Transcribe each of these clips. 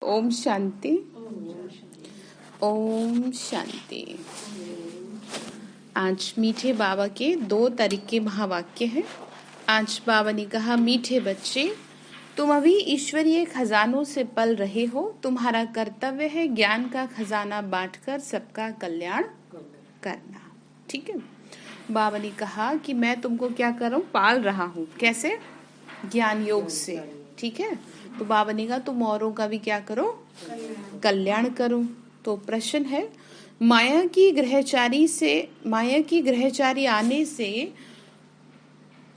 ओम शांति। ओम शांति। आज मीठे बाबा के 2 तारीख के महावाक्य हैं। आज बाबा ने कहा, मीठे बच्चे, तुम अभी ईश्वरीय खजानों से पल रहे हो। तुम्हारा कर्तव्य है ज्ञान का खजाना बांटकर सबका कल्याण करना। ठीक है। बाबा ने कहा कि मैं तुमको क्या कर रहा हूँ, पाल रहा हूँ। कैसे? ज्ञान योग से। ठीक है। तो बाबा ने कहा तुम औरों का भी क्या करो, कल्याण करो। तो प्रश्न है, माया की ग्रहचारी आने से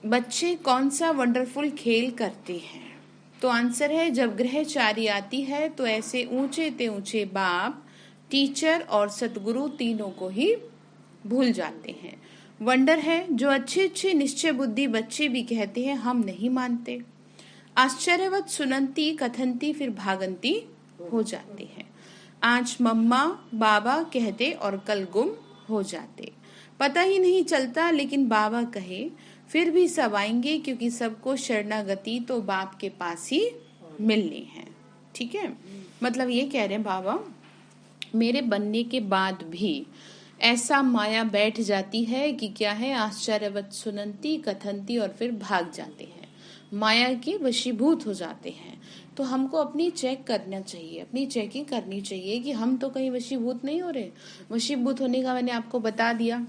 बच्चे कौन सा वंडरफुल खेल करते हैं? तो आंसर है, जब ग्रहचारी आती है तो ऐसे ऊंचे ते ऊंचे बाप, टीचर और सतगुरु तीनों को ही भूल जाते हैं। वंडर है, जो अच्छे अच्छे निश्चय बुद्धि बच्चे भी कहते हैं हम नहीं मानते। आश्चर्यवत सुनंती कथनती फिर भागंती हो जाते हैं। आज मम्मा बाबा कहते और कल गुम हो जाते। पता ही नहीं चलता, लेकिन बाबा कहे फिर भी सब आएंगे, क्योंकि सबको शरणागति तो बाप के पास ही मिलनी है। ठीक है। मतलब ये कह रहे हैं बाबा, मेरे बनने के बाद भी ऐसा माया बैठ जाती है कि क्या है, आश्चर्यवत सुनंती कथनती और फिर भाग जाते हैं, माया के वशीभूत हो जाते हैं। तो हमको अपनी चेक करना चाहिए, अपनी चेकिंग करनी चाहिए कि हम तो कहीं वशीभूत नहीं हो रहे। वशीभूत होने का मैंने आपको बता दिया।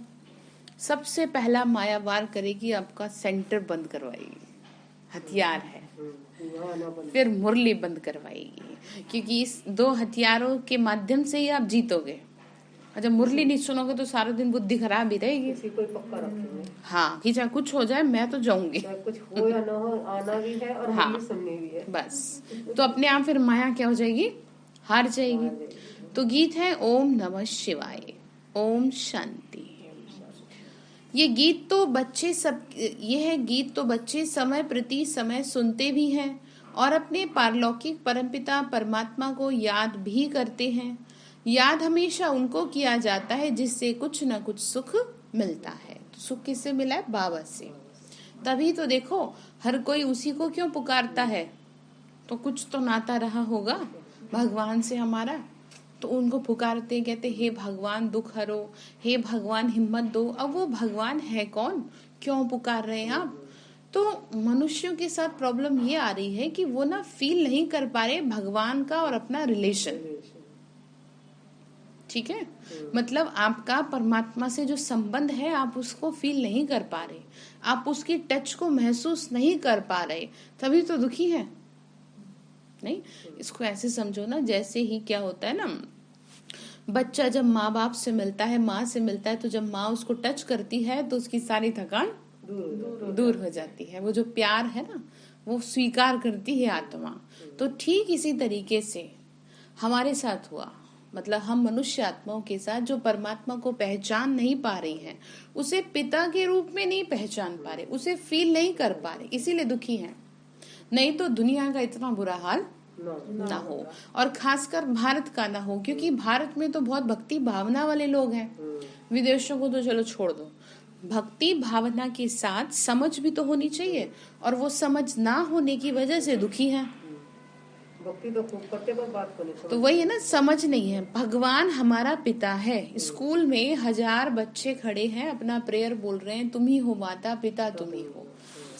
सबसे पहला माया वार करेगी, आपका सेंटर बंद करवाएगी, हथियार है। फिर मुरली बंद करवाएगी, क्योंकि इस 2 हथियारों के माध्यम से ही आप जीतोगे। जब मुरली नहीं सुनोगे तो सारा दिन बुद्धि खराब ही रहेगी। कोई पक्का रखेंगे। हाँ, कि चाहे कुछ हो जाए मैं तो जाऊंगी, कुछ हो या ना हो, आना भी है और हाँ, मुरली सुननी भी है। बस। तो अपने आप फिर माया क्या हो जाएगी, हार जाएगी। तो गीत है ओम नमः शिवाय, ओम शांति। ये गीत तो बच्चे समय प्रति समय सुनते भी हैं और अपने पारलौकिक परमपिता परमात्मा को याद भी करते हैं। याद हमेशा उनको किया जाता है जिससे कुछ न कुछ सुख मिलता है। तो सुख किससे मिला है? बाबा से। तभी तो देखो, हर कोई उसी को क्यों पुकारता है, तो कुछ तो नाता रहा होगा भगवान से हमारा। तो उनको पुकारते, कहते हे भगवान दुख हरो, हे भगवान हिम्मत दो। अब वो भगवान है कौन, क्यों पुकार रहे हैं आप? तो मनुष्यों के साथ प्रॉब्लम ये आ रही है कि वो ना फील नहीं कर पा रहे भगवान का और अपना रिलेशन। ठीक है। मतलब आपका परमात्मा से जो संबंध है, आप उसको फील नहीं कर पा रहे, आप उसकी टच को महसूस नहीं कर पा रहे, तभी तो दुखी है। नहीं, इसको ऐसे समझो ना, जैसे ही क्या होता है ना, बच्चा जब माँ बाप से मिलता है, माँ से मिलता है, तो जब माँ उसको टच करती है तो उसकी सारी थकान दूर हो जाती है। वो जो प्यार है ना, वो स्वीकार करती है आत्मा। तो ठीक इसी तरीके से हमारे साथ हुआ। मतलब हम मनुष्य आत्माओं के साथ जो परमात्मा को पहचान नहीं पा रही हैं, उसे पिता के रूप में नहीं पहचान पा रहे, उसे फील नहीं कर पा रहे, इसीलिए दुखी हैं। नहीं तो दुनिया का इतना बुरा हाल ना हो, और खासकर भारत का ना हो, क्योंकि भारत में तो बहुत भक्ति भावना वाले लोग हैं। विदेशों को तो चलो छोड़ दो, भक्ति भावना के साथ समझ भी तो होनी चाहिए, और वो समझ ना होने की वजह से दुखी हैं। भक्ति तो खूब करते, पर बात को नहीं। तो वही है ना, समझ नहीं है। भगवान हमारा पिता है। स्कूल में 1000 बच्चे खड़े हैं, अपना प्रेयर बोल रहे हैं, तुम ही हो माता पिता, तुम ही हो।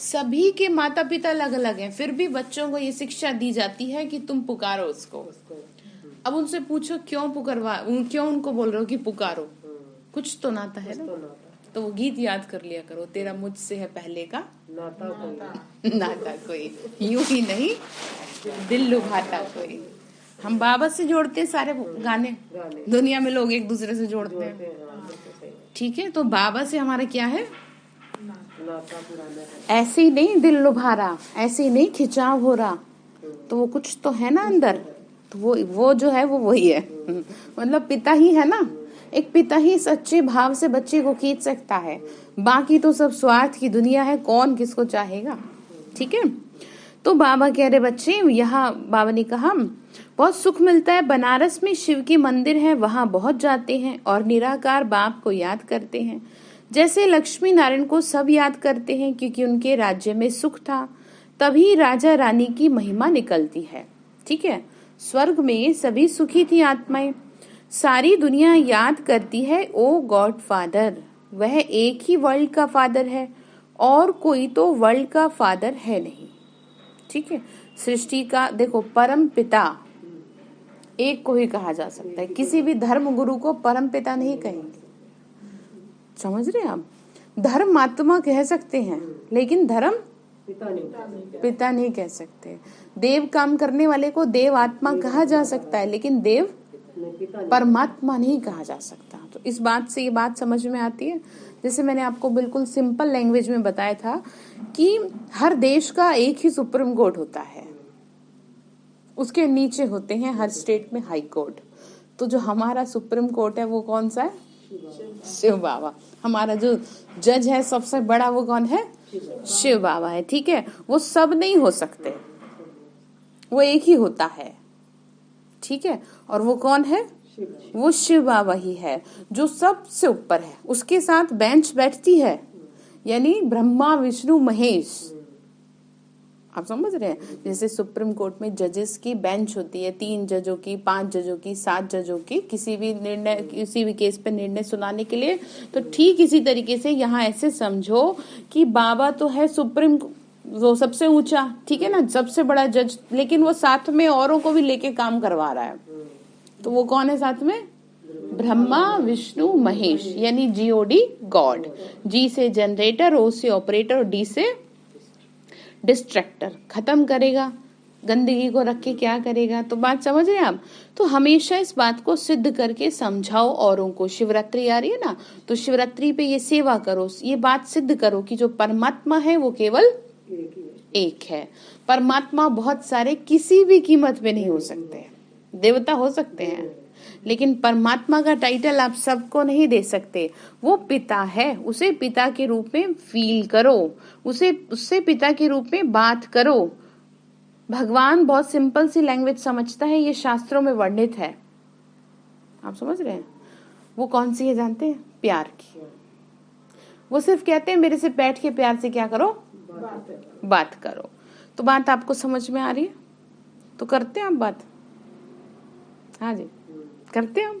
सभी के माता पिता अलग अलग हैं, फिर भी बच्चों को ये शिक्षा दी जाती है कि तुम पुकारो उसको। अब उनसे पूछो क्यों क्यों उनको बोल रहे हो कि पुकारो? कुछ तो नाता है ना। तो वो गीत याद कर लिया करो, तेरा मुझसे है पहले का नाता कोई, यूं ही नहीं दिल लुभाता कोई। हम बाबा से जोड़ते हैं सारे गाने, दुनिया में लोग एक दूसरे से जोड़ते हैं। ठीक है। तो बाबा से हमारा क्या है, ऐसे ही नहीं दिल लुभा रहा, ऐसे ही नहीं खिंचाव हो रहा, तो वो कुछ तो है ना अंदर। तो वो जो है वो वही है। मतलब पिता ही है ना, एक पिता ही सच्चे भाव से बच्चे को खींच सकता है। बाकी तो सब स्वार्थ की दुनिया है, कौन किसको चाहेगा। ठीक है। तो बाबा कह रहे बच्चे, यहाँ बाबा ने कहा बहुत सुख मिलता है। बनारस में शिव की मंदिर है, वहां बहुत जाते हैं और निराकार बाप को याद करते हैं। जैसे लक्ष्मी नारायण को सब याद करते हैं, क्योंकि उनके राज्य में सुख था, तभी राजा रानी की महिमा निकलती है। ठीक है। स्वर्ग में सभी सुखी थी आत्माएं। सारी दुनिया याद करती है ओ गॉड फादर, वह एक ही वर्ल्ड का फादर है और कोई तो वर्ल्ड का फादर है नहीं। ठीक है, सृष्टि का देखो परम पिता एक को ही कहा जा सकता है, किसी भी धर्म गुरु को परम पिता नहीं कहेंगे। समझ रहे हैं आप? धर्म आत्मा कह सकते हैं लेकिन धर्म पिता नहीं कह सकते। देव काम करने वाले को देव आत्मा कहा जा सकता है लेकिन देव परमात्मा नहीं कहा जा सकता। तो इस बात से ये बात समझ में आती है। जैसे मैंने आपको बिल्कुल सिंपल लैंग्वेज में बताया था कि हर देश का एक ही सुप्रीम कोर्ट होता है, उसके नीचे होते हैं हर स्टेट में हाई कोर्ट। तो जो हमारा सुप्रीम कोर्ट है वो कौन सा है? शिव बाबा। हमारा जो जज है सबसे बड़ा वो कौन है? शिव बाबा है। ठीक है, वो सब नहीं हो सकते, वो एक ही होता है। ठीक है, और वो कौन है? वो शिव बाबा ही है जो सबसे ऊपर है। उसके साथ बेंच बैठती है, यानी ब्रह्मा विष्णु महेश। आप समझ रहे हैं? जैसे सुप्रीम कोर्ट में जजेस की बेंच होती है, 3 जजों की, 5 जजों की, 7 जजों की, किसी भी निर्णय, किसी भी केस पे निर्णय सुनाने के लिए। तो ठीक इसी तरीके से यहाँ ऐसे समझो कि बाबा तो है सुप्रीम, वो सबसे ऊंचा, ठीक है ना, सबसे बड़ा जज, लेकिन वो साथ में औरों को भी लेके काम करवा रहा है। तो वो कौन है साथ में? ब्रह्मा विष्णु महेश, यानी जीओडी गॉड। जी से जनरेटर, ओ से ऑपरेटर और डी से डिस्ट्रैक्टर। खत्म करेगा, गंदगी को रख के क्या करेगा। तो बात समझ रहे हैं आप? तो हमेशा इस बात को सिद्ध करके समझाओ औरों को। शिवरात्रि आ रही है ना, तो शिवरात्रि पे ये सेवा करो, ये बात सिद्ध करो कि जो परमात्मा है वो केवल एक है। परमात्मा बहुत सारे किसी भी कीमत पे नहीं हो सकते। देवता हो सकते हैं लेकिन परमात्मा का टाइटल आप सबको नहीं दे सकते। वो पिता है, उसे पिता के रूप में फील करो, उससे पिता के रूप में बात करो। भगवान बहुत सिंपल सी लैंग्वेज समझता है, ये शास्त्रों में वर्णित है। आप समझ रहे हैं? वो कौन सी है जानते हैं? प्यार की। वो सिर्फ कहते हैं मेरे से बैठ के प्यार से क्या करो? बात करो। तो बात आपको समझ में आ रही है? तो करते हैं आप बात? हाँ जी, करते हैं हम।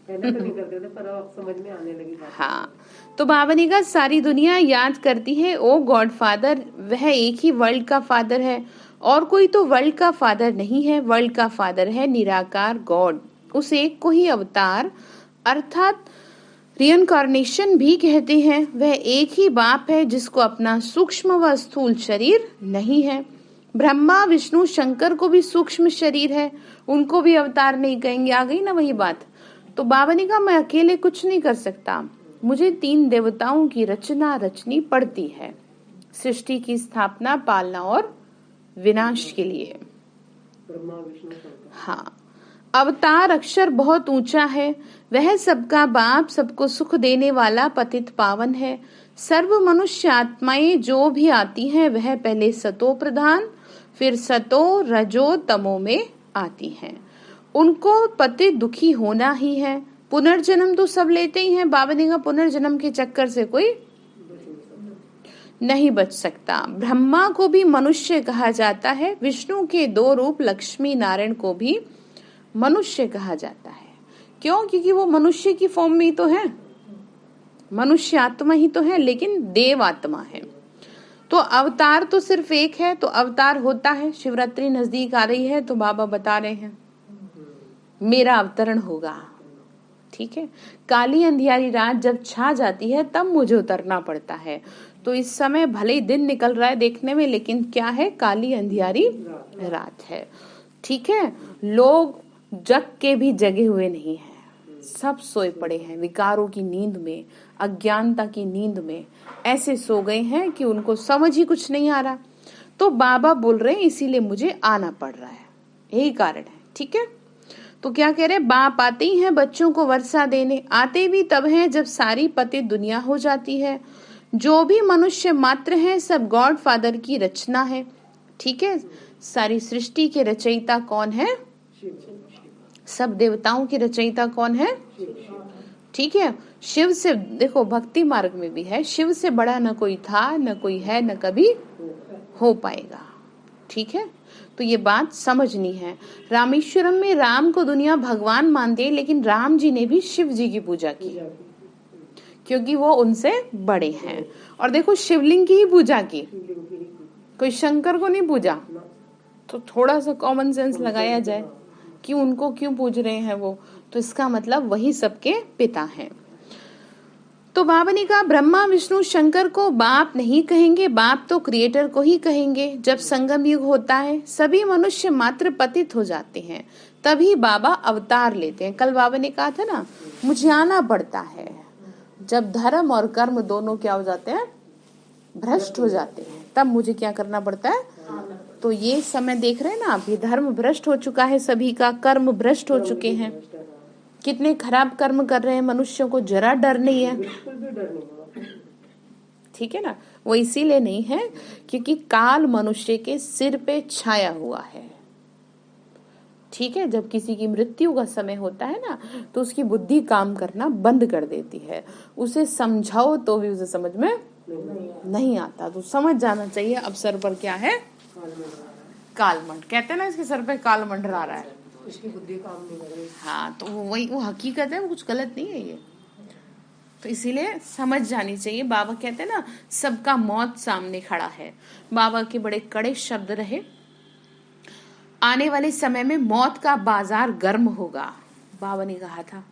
पहले तो नहीं करते थे पर अब समझ में आने लगी बात। हाँ, तो बाबा ने कहा सारी दुनिया याद करती है ओ गॉड फादर, वह एक ही वर्ल्ड का फादर है और कोई तो वर्ल्ड का फादर नहीं है। वर्ल्ड का फादर है निराकार गॉड। उस एक को ही अवतार अर्थात रिइनकार्नेशन भी कहते हैं। वह एक ही बाप है जिसको अपना सूक्ष्म व स्थूल शरीर नहीं है। ब्रह्मा विष्णु शंकर को भी सूक्ष्म शरीर है, उनको भी अवतार नहीं कहेंगे। आ गई ना वही बात। तो बाबा ने कहा मैं अकेले कुछ नहीं कर सकता, मुझे 3 देवताओं की रचना रचनी पड़ती है, सृष्टि की स्थापना, पालना और विनाश के लिए। ब्रह्मा विष्णु शंकर। हाँ, अवतार अक्षर बहुत ऊंचा है, वह सबका बाप, सबको सुख देने वाला पतित पावन है। सर्व मनुष्य आत्माएं जो भी आती हैं वह पहले सतो प्रधान, फिर सतो रजो तमो में आती हैं। उनको पति दुखी होना ही है। पुनर्जन्म तो सब लेते ही हैं। बाबा ने कहा पुनर्जन्म के चक्कर से कोई नहीं बच सकता। ब्रह्मा को भी मनुष्य कहा जाता है। विष्णु के 2 रूप लक्ष्मी नारायण को भी मनुष्य कहा जाता है। क्यों? क्योंकि वो मनुष्य की फॉर्म में ही तो है, मनुष्य आत्मा ही तो है, लेकिन देव आत्मा है। तो अवतार तो सिर्फ एक है, तो अवतार होता है। शिवरात्रि नजदीक आ रही है तो बाबा बता रहे हैं मेरा अवतरण होगा। ठीक है, काली अंधियारी रात जब छा जाती है तब मुझे उतरना पड़ता है। तो इस समय भले ही दिन निकल रहा है देखने में, लेकिन क्या है? काली अंधियारी रात है। ठीक है, लोग जग के भी जगे हुए नहीं हैं, सब सोए पड़े हैं विकारों की नींद में, अज्ञानता की नींद में। ऐसे सो गए हैं कि उनको समझ ही कुछ नहीं आ रहा। तो बाबा बोल रहे हैं इसीलिए मुझे आना पड़ रहा है, यही कारण है। ठीक है, तो क्या कह रहे हैं? बाप आते ही हैं बच्चों को वर्षा देने, आते भी तब हैं जब सारी पतित दुनिया हो जाती है। जो भी मनुष्य मात्र हैं सब गॉड फादर की रचना है। ठीक है, सारी सृष्टि के रचयिता कौन है? सब देवताओं की रचयिता कौन है? ठीक है, शिव से, देखो भक्ति मार्ग में भी है, शिव से बड़ा न कोई था, न कोई है, न कभी हो पाएगा। ठीक है, तो ये बात समझनी है। रामेश्वरम में राम को दुनिया भगवान मानती है, लेकिन राम जी ने भी शिव जी की पूजा की क्योंकि वो उनसे बड़े हैं। और देखो शिवलिंग की ही पूजा की, कोई शंकर को नहीं पूजा। तो थोड़ा सा कॉमन सेंस लगाया जाए कि उनको क्यों पूज रहे हैं वो, तो इसका मतलब वही सबके पिता हैं। तो बाबा ने कहा ब्रह्मा विष्णु शंकर को बाप नहीं कहेंगे, बाप तो क्रिएटर को ही कहेंगे। जब संगम युग होता है सभी मनुष्य मात्र पतित हो जाते हैं, तभी बाबा अवतार लेते हैं। कल बाबा ने कहा था ना, मुझे आना पड़ता है जब धर्म और कर्म दोनों क्या हो जाते हैं, भ्रष्ट हो जाते हैं, तब मुझे क्या करना पड़ता है। तो ये समय देख रहे हैं ना, अभी धर्म भ्रष्ट हो चुका है सभी का, कर्म भ्रष्ट हो चुके हैं। कितने खराब कर्म कर रहे हैं, मनुष्यों को जरा डर नहीं है। बिल्कुल भी डर नहीं। ठीक है ना, वो इसीलिए नहीं है क्योंकि काल मनुष्य के सिर पे छाया हुआ है। ठीक है, जब किसी की मृत्यु का समय होता है ना, तो उसकी बुद्धि काम करना बंद कर देती है। उसे समझाओ तो भी उसे समझ में नहीं आता। तो समझ जाना चाहिए अब सर पर क्या है, कालमंड। कहते हैं ना इसके सर पे काल मंडरा रहा है, उसकी बुद्धि काम नहीं कर रही। हाँ, तो वही वो हकीकत है, वो कुछ गलत नहीं है ये। तो इसीलिए समझ जानी चाहिए। बाबा कहते हैं ना, सबका मौत सामने खड़ा है। बाबा के बड़े कड़े शब्द रहे, आने वाले समय में मौत का बाजार गर्म होगा। बाबा ने कहा था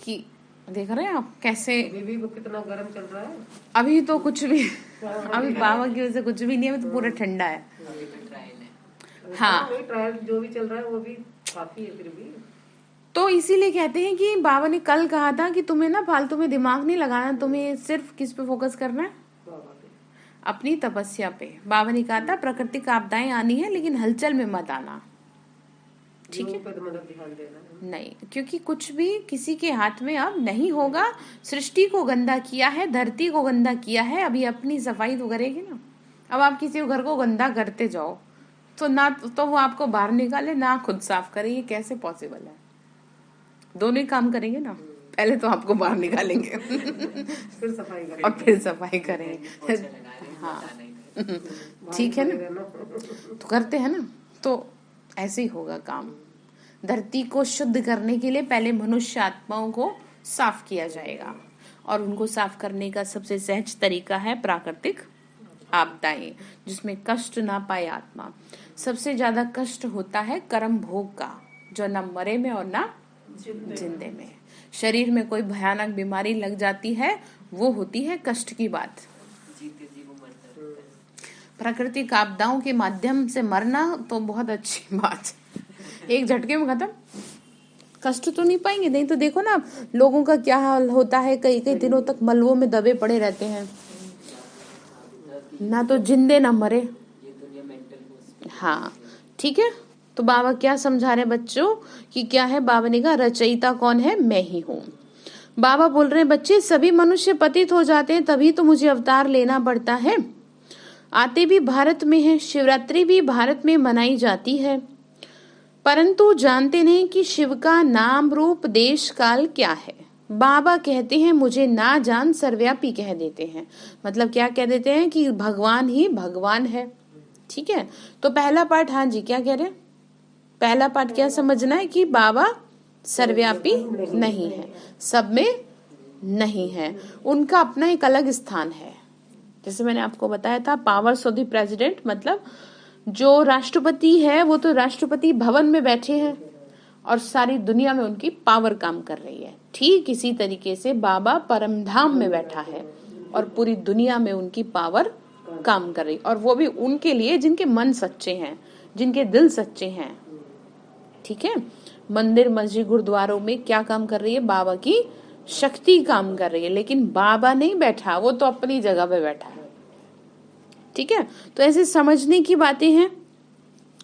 कि देख रहे हैं आप कैसे अभी भी कितना गर्म चल रहा है। अभी तो कुछ भी अभी बाबा की वजह से कुछ भी नहीं है, अभी तो पूरा ठंडा है। हाँ, ट्रायल जो भी चल रहा है वो भी काफी है फिर भी। तो इसीलिए कहते हैं कि बाबा ने कल कहा था कि तुम्हें ना फालतू में दिमाग नहीं लगाना, तुम्हें सिर्फ किस पे फोकस करना है, अपनी तपस्या पे। बाबा ने कहा था प्राकृतिक आपदाएं आनी है लेकिन हलचल में मत आना। ठीक है, ध्यान देना नहीं, क्योंकि कुछ भी किसी के हाथ में अब नहीं होगा। सृष्टि को गंदा किया है, धरती को गंदा किया है, अभी अपनी सफाई तो करेगी ना। अब आप किसी घर को गंदा करते जाओ तो ना तो वो आपको बाहर निकाले, ना खुद साफ करे, ये कैसे पॉसिबल है। दोनों ही काम करेंगे ना, पहले तो आपको बाहर निकालेंगे फिर सफाई करेंगे और फिर सफाई करेंगे। हाँ, ठीक है ना, तो करते हैं ना, तो ऐसे ही होगा काम। धरती को शुद्ध करने के लिए पहले मनुष्य आत्माओं को साफ किया जाएगा, और उनको साफ करने का सबसे सहज तरीका है प्राकृतिक आपदाएं, जिसमें कष्ट ना पाए आत्मा। सबसे ज्यादा कष्ट होता है कर्म भोग का, जो न मरे में और ना जिंदे में। शरीर में कोई भयानक बीमारी लग जाती है, वो होती है कष्ट की बात। प्राकृतिक आपदाओं के माध्यम से मरना तो बहुत अच्छी बात, एक झटके में खत्म। कष्ट तो नहीं पाएंगे, नहीं तो देखो ना लोगों का क्या हाल होता है, कई कई दिनों तक मलबों में दबे पड़े रहते हैं, ना तो जिंदे ना मरे। हाँ, ठीक है। तो बाबा क्या समझा रहे बच्चों कि क्या है, बाबा ने कहा रचयिता कौन है, मैं ही हूँ। बाबा बोल रहे हैं बच्चे सभी मनुष्य पतित हो जाते हैं, तभी तो मुझे अवतार लेना पड़ता है। आते भी भारत में है, शिवरात्रि भी भारत में मनाई जाती है, परंतु जानते नहीं कि शिव का नाम रूप देश काल क्या है। बाबा कहते हैं मुझे ना जान सर्वव्यापी कह देते हैं। मतलब क्या कह देते हैं कि भगवान ही भगवान है। ठीक है, तो पहला पाठ, हाँ जी क्या कह रहे हैं, पहला पाठ क्या समझना है कि बाबा सर्वव्यापी नहीं है, सब में नहीं है, उनका अपना एक अलग स्थान है। जैसे मैंने आपको बताया था पावर्स ऑफ द प्रेसिडेंट, मतलब जो राष्ट्रपति है वो तो राष्ट्रपति भवन में बैठे हैं और सारी दुनिया में उनकी पावर काम कर रही है। ठीक इसी तरीके से बाबा परम धाम में बैठा है और पूरी दुनिया में उनकी पावर काम कर रही, और वो भी उनके लिए जिनके मन सच्चे हैं, जिनके दिल सच्चे हैं। ठीक है, मंदिर मस्जिद गुरुद्वारों में क्या काम कर रही है, बाबा की शक्ति काम कर रही है, लेकिन बाबा नहीं बैठा, वो तो अपनी जगह पे बैठा है। ठीक है, तो ऐसे समझने की बातें हैं।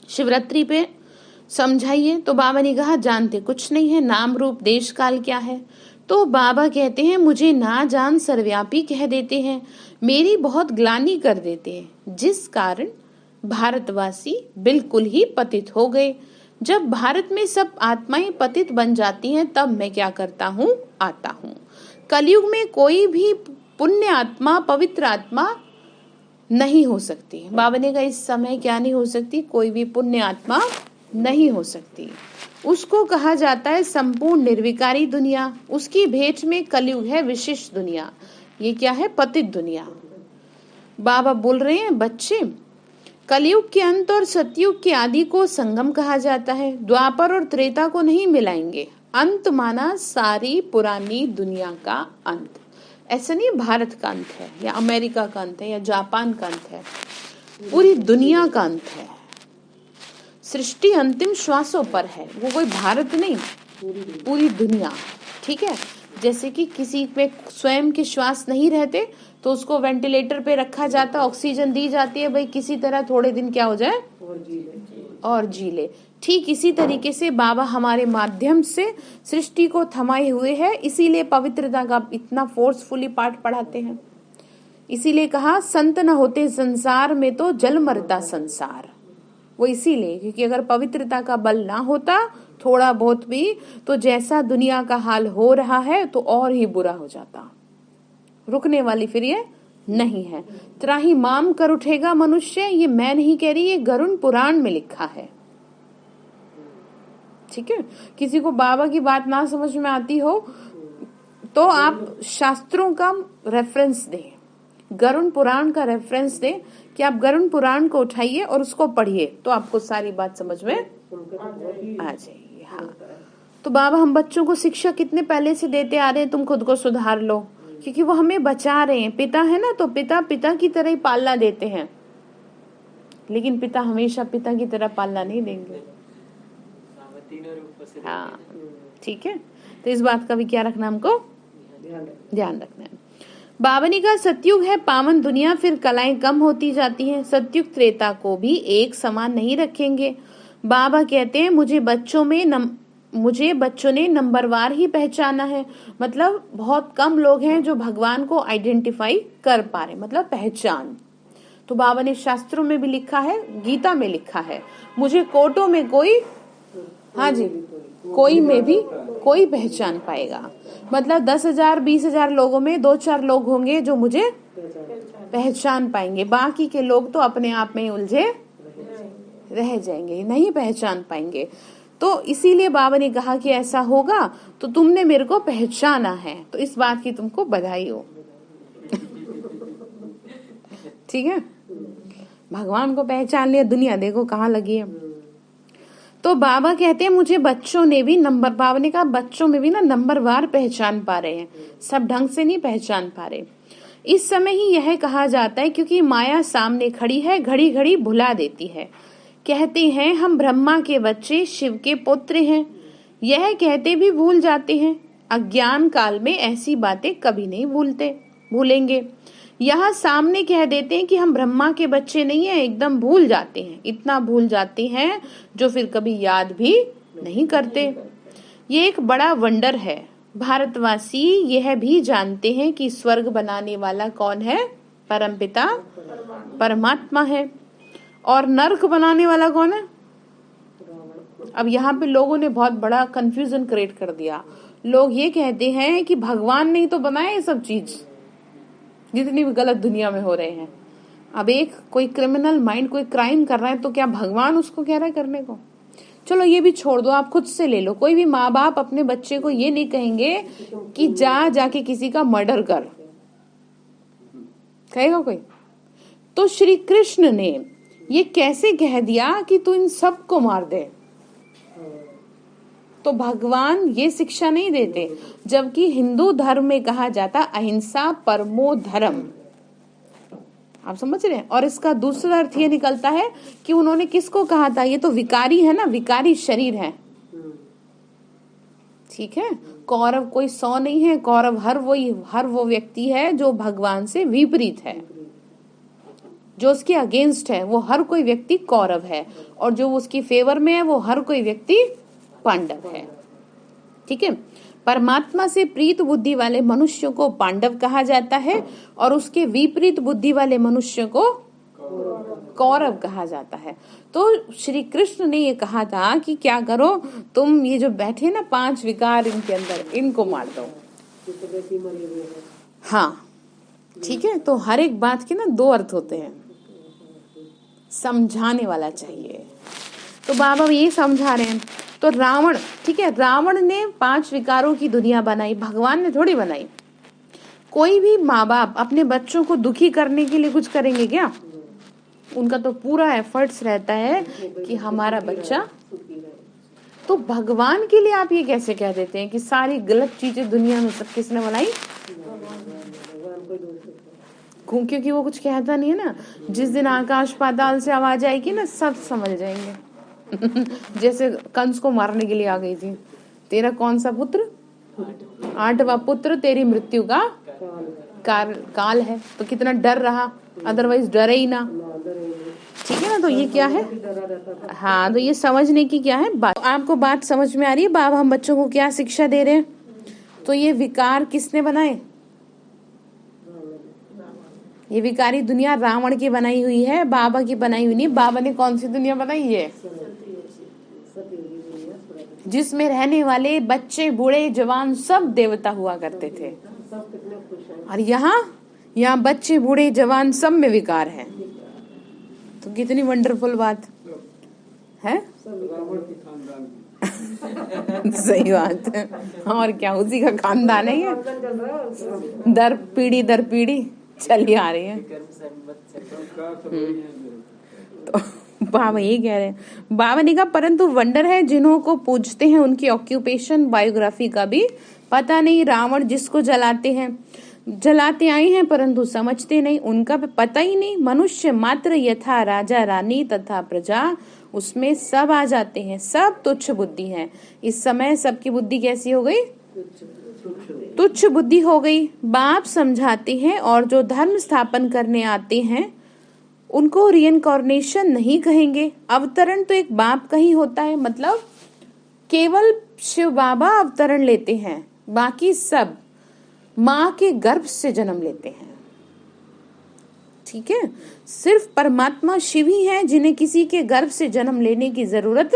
शिवरात्रि पे समझाइए, तो बाबा ने कहा जानते कुछ नहीं है, नाम रूप देश काल क्या है। तो बाबा कहते हैं मुझे ना जान सर्वव्यापी कह देते हैं, मेरी बहुत ग्लानि कर देते हैं, जिस कारण भारतवासी बिल्कुल ही पतित हो गए। जब भारत में सब आत्माएं पतित बन जाती हैं, तब मैं क्या करता हूँ, आता हूँ। कलयुग में कोई भी पुण्य आत्मा, पवित्र आत्मा नहीं हो सकती। बाबा ने कहा इस समय क्या नहीं हो सकती, कोई भी पुण्य आत्मा नहीं हो सकती। उसको कहा जाता है संपूर्ण निर्विकारी दुनिया। उसकी भेंट में कलयुग है विशिष्ट दुनिया। ये क्या है, पतित दुनिया। बाबा बोल रहे हैं बच्चे, कलयुग के अंत और सतयुग के आदि को संगम कहा जाता है। द्वापर और त्रेता को नहीं मिलाएंगे। अंत माना सारी पुरानी दुनिया का अंत। ऐसा नहीं भारत का अंत है या अमेरिका का अंत है या जापान का अंत है, पूरी दुनिया का अंत है। सृष्टि अंतिम श्वासों पर है, वो कोई भारत नहीं, पूरी दुनिया। ठीक है, जैसे कि किसी में स्वयं के श्वास नहीं रहते तो उसको वेंटिलेटर पे रखा जाता, ऑक्सीजन दी जाती है, भाई किसी तरह थोड़े दिन क्या हो जाए और जी ले। ठीक इसी तरीके से बाबा हमारे माध्यम से सृष्टि को थमाए हुए है, इसीलिए पवित्रता का इतना फोर्सफुली पाठ पढ़ाते हैं। इसीलिए कहा संत न होते संसार में तो जल मरता संसार। वो इसीलिए क्योंकि अगर पवित्रता का बल ना होता थोड़ा बहुत भी, तो जैसा दुनिया का हाल हो रहा है तो और ही बुरा हो जाता। रुकने वाली फिर ये नहीं है। त्राही माम कर उठेगा मनुष्य, ये मैं नहीं कह रही, ये गरुड़ पुराण में लिखा है। ठीक है, किसी को बाबा की बात ना समझ में आती हो तो आप शास्त्रों का रेफरेंस दें, गरुड़ पुराण का रेफरेंस दें कि आप गरुड़ पुराण को उठाइए और उसको पढ़िए तो आपको सारी बात समझ में आ जाएगी। हाँ, तो बाबा हम बच्चों को शिक्षा कितने पहले से देते आ रहे हैं, तुम खुद को सुधार लो, क्योंकि वो हमें बचा रहे हैं। पिता है ना, तो पिता की तरह ही पालना देते हैं, लेकिन पिता हमेशा पिता की तरह पालना नहीं देंगे। हाँ, ठीक है, तो इस बात का भी क्या रखना, हमको ध्यान रखना है। बाबा ने कहा सतयुग है पावन दुनिया, फिर कलाएं कम होती जाती हैं। सतयुग त्रेता को भी एक समान नहीं रखेंगे। बाबा कहते हैं मुझे बच्चों ने नंबरवार ही पहचाना है। मतलब बहुत कम लोग हैं जो भगवान को आइडेंटिफाई कर पा रहे, मतलब पहचान। तो बाबा ने शास्त्रों में भी लिखा है, गीता में लिखा है, मुझे कोटों में कोई, हाँ जी, कोई में भी कोई पहचान पाएगा। मतलब 10,000 20,000 लोगों में 2-4 लोग होंगे जो मुझे पहचान पाएंगे, बाकी के लोग तो अपने आप में उलझे रह जाएंगे, नहीं पहचान पाएंगे। तो इसीलिए बाबा ने कहा कि ऐसा होगा तो तुमने मेरे को पहचाना है, तो इस बात की तुमको बधाई हो। ठीक है, भगवान को पहचान लिया, दुनिया देखो कहाँ लगी है। तो बाबा कहते हैं मुझे बच्चों ने भी बाबा ने कहा बच्चों में भी ना नंबरवार पहचान पा रहे हैं, सब ढंग से नहीं पहचान पा रहे। इस समय ही यह कहा जाता है क्योंकि माया सामने खड़ी है, घड़ी घड़ी भुला देती है। कहते हैं हम ब्रह्मा के बच्चे शिव के पुत्र हैं, यह कहते भी भूल जाते हैं। अज्ञान काल में ऐसी बातें कभी नहीं भूलेंगे। यहाँ सामने कह देते हैं कि हम ब्रह्मा के बच्चे नहीं हैं, एकदम भूल जाते हैं, इतना भूल जाते हैं जो फिर कभी याद भी नहीं करते। ये एक बड़ा वंडर है। भारतवासी यह भी जानते हैं कि स्वर्ग बनाने वाला कौन है, परमपिता परमात्मा है, और नरक बनाने वाला कौन है। अब यहाँ पे लोगों ने बहुत बड़ा कंफ्यूजन क्रिएट कर दिया। लोग ये कहते हैं कि भगवान ने तो बनाया ये सब चीज, जितनी भी गलत दुनिया में हो रहे हैं। अब एक कोई क्रिमिनल माइंड कोई क्राइम कर रहा है तो क्या भगवान उसको कह रहा है करने को। चलो ये भी छोड़ दो, आप खुद से ले लो। कोई भी माँ बाप अपने बच्चे को ये नहीं कहेंगे कि जाके किसी का मर्डर कर, कहेगा कोई। तो श्री कृष्ण ने ये कैसे कह दिया कि तू इन सबको मार दे, तो भगवान ये शिक्षा नहीं देते। जबकि हिंदू धर्म में कहा जाता अहिंसा परमो धर्म, आप समझ रहे हैं। और इसका दूसरा अर्थ ये निकलता है कि उन्होंने किसको कहा था, ये तो विकारी है ना, विकारी शरीर है। ठीक है, कौरव कोई 100 नहीं है, कौरव हर वो व्यक्ति है जो भगवान से विपरीत है, जो उसके अगेंस्ट है, वो हर कोई व्यक्ति कौरव है, और जो उसकी फेवर में है वो हर कोई व्यक्ति पांडव है। ठीक है, परमात्मा से प्रीत बुद्धि वाले मनुष्य को पांडव कहा जाता है और उसके विपरीत बुद्धि वाले मनुष्य को कौरव कहा जाता है। तो श्री कृष्ण ने ये कहा था कि क्या करो तुम, ये जो बैठे ना 5 विकार इनके अंदर, इनको मार दो। हाँ, ठीक है, तो हर एक बात के ना 2 अर्थ होते हैं। समझाने वाला चाहिए। तो बाबा ये समझा रहे हैं। तो रावण, ठीक है, रावण ने 5 विकारों की दुनिया बनाई, भगवान ने थोड़ी बनाई। कोई भी माँ बाप अपने बच्चों को दुखी करने के लिए कुछ करेंगे क्या? उनका तो पूरा एफर्ट्स रहता है कि हमारा बच्चा। तो भगवान के लिए आप ये कैसे कह देते हैं कि सारी गलत चीजें दुनिया में सब किसने बनाई? क्योंकि वो कुछ कहता नहीं है ना। जिस दिन आकाश पाताल से आवाज आएगी ना, सब समझ जाएंगे। जैसे कंस को मारने के लिए आ गई थी, तेरा कौन सा पुत्र? 8वां पुत्र तेरी मृत्यु का काल है। तो कितना डर रहा, अदरवाइज डरे ही ना, ठीक है ना। तो ये क्या है? हाँ, तो ये समझने की क्या है बात। आपको बात समझ में आ रही है? बाबा हम बच्चों को क्या शिक्षा दे रहे हैं? तो ये विकार किसने बनाए? ये विकारी दुनिया रावण की बनाई हुई है, बाबा की बनाई हुई नहीं। बाबा ने कौन सी दुनिया बनाई है? जिसमें रहने वाले बच्चे, बूढ़े, जवान सब देवता हुआ करते थे। और यहाँ बच्चे, बूढ़े, जवान सब में विकार है। तो कितनी वंडरफुल बात है। सही बात है। और क्या, उसी का खानदान है ये, दर पीढ़ी चली आ रही है। तो बाबा ये कह रहे हैं, बाबा ने कहा परंतु वंडर है जिन्हों को पूजते हैं उनकी ऑक्यूपेशन, बायोग्राफी का भी पता नहीं। रावण जिसको जलाते आए हैं परंतु समझते नहीं, उनका पता ही नहीं। मनुष्य मात्र यथा राजा रानी तथा प्रजा, उसमें सब आ जाते हैं, सब तुच्छ बुद्धि हैं। इस समय सबकी बुद्धि कैसी हो गई? तुच्छ बुद्धि हो गई। बाप समझाते हैं और जो धर्म स्थापन करने आते हैं उनको रिइंकार्नेशन नहीं कहेंगे। अवतरण तो एक बाप का ही होता है, मतलब केवल शिव बाबा अवतरण लेते हैं, बाकी सब माँ के गर्भ से जन्म लेते हैं। ठीक है, सिर्फ परमात्मा शिव ही है जिन्हें किसी के गर्भ से जन्म लेने की जरूरत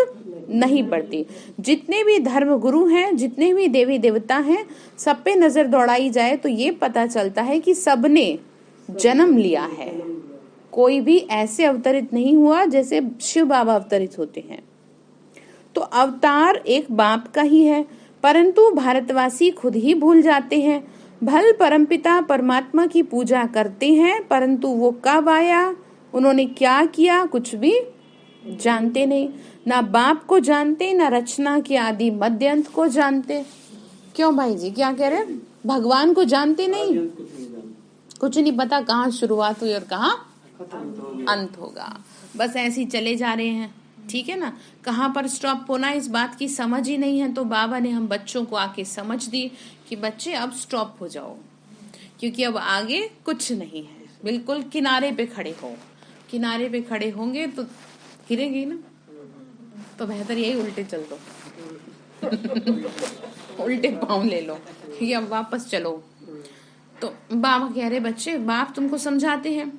नहीं पड़ती। जितने भी धर्म गुरु हैं, जितने भी देवी देवता हैं, सब पे नजर दौड़ाई जाए तो ये पता चलता है कि सबने जन्म लिया है। कोई भी ऐसे अवतरित नहीं हुआ जैसे शिव बाबा अवतरित होते हैं। तो अवतार एक बाप का ही है, परंतु भारतवासी खुद ही भूल जाते हैं। भल परमपिता परमात्मा की पूजा करते हैं, परंतु वो कब आया, उन्होंने क्या किया, कुछ भी जानते नहीं। ना बाप को जानते, ना रचना के आदि मध्यंत को जानते। क्यों भाई जी, क्या कह रहे हैं? भगवान को जानते नहीं, कुछ नहीं पता कहाँ शुरुआत हुई और कहाँ अंत होगा। बस ऐसे ही चले जा रहे हैं, ठीक है ना। कहाँ पर स्टॉप होना इस बात की समझ ही नहीं है। तो बाबा ने हम बच्चों को आके समझ दी कि बच्चे अब स्टॉप हो जाओ, क्योंकि अब आगे कुछ नहीं है। बिल्कुल किनारे पे खड़े हो, किनारे पे खड़े होंगे तो गिरेंगे ना, तो बेहतर यही उल्टे चल दो। उल्टे पाँव ले लो, क्योंकि अब वापस चलो। तो बाबा कह रहे बच्चे, बाप तुमको समझाते हैं,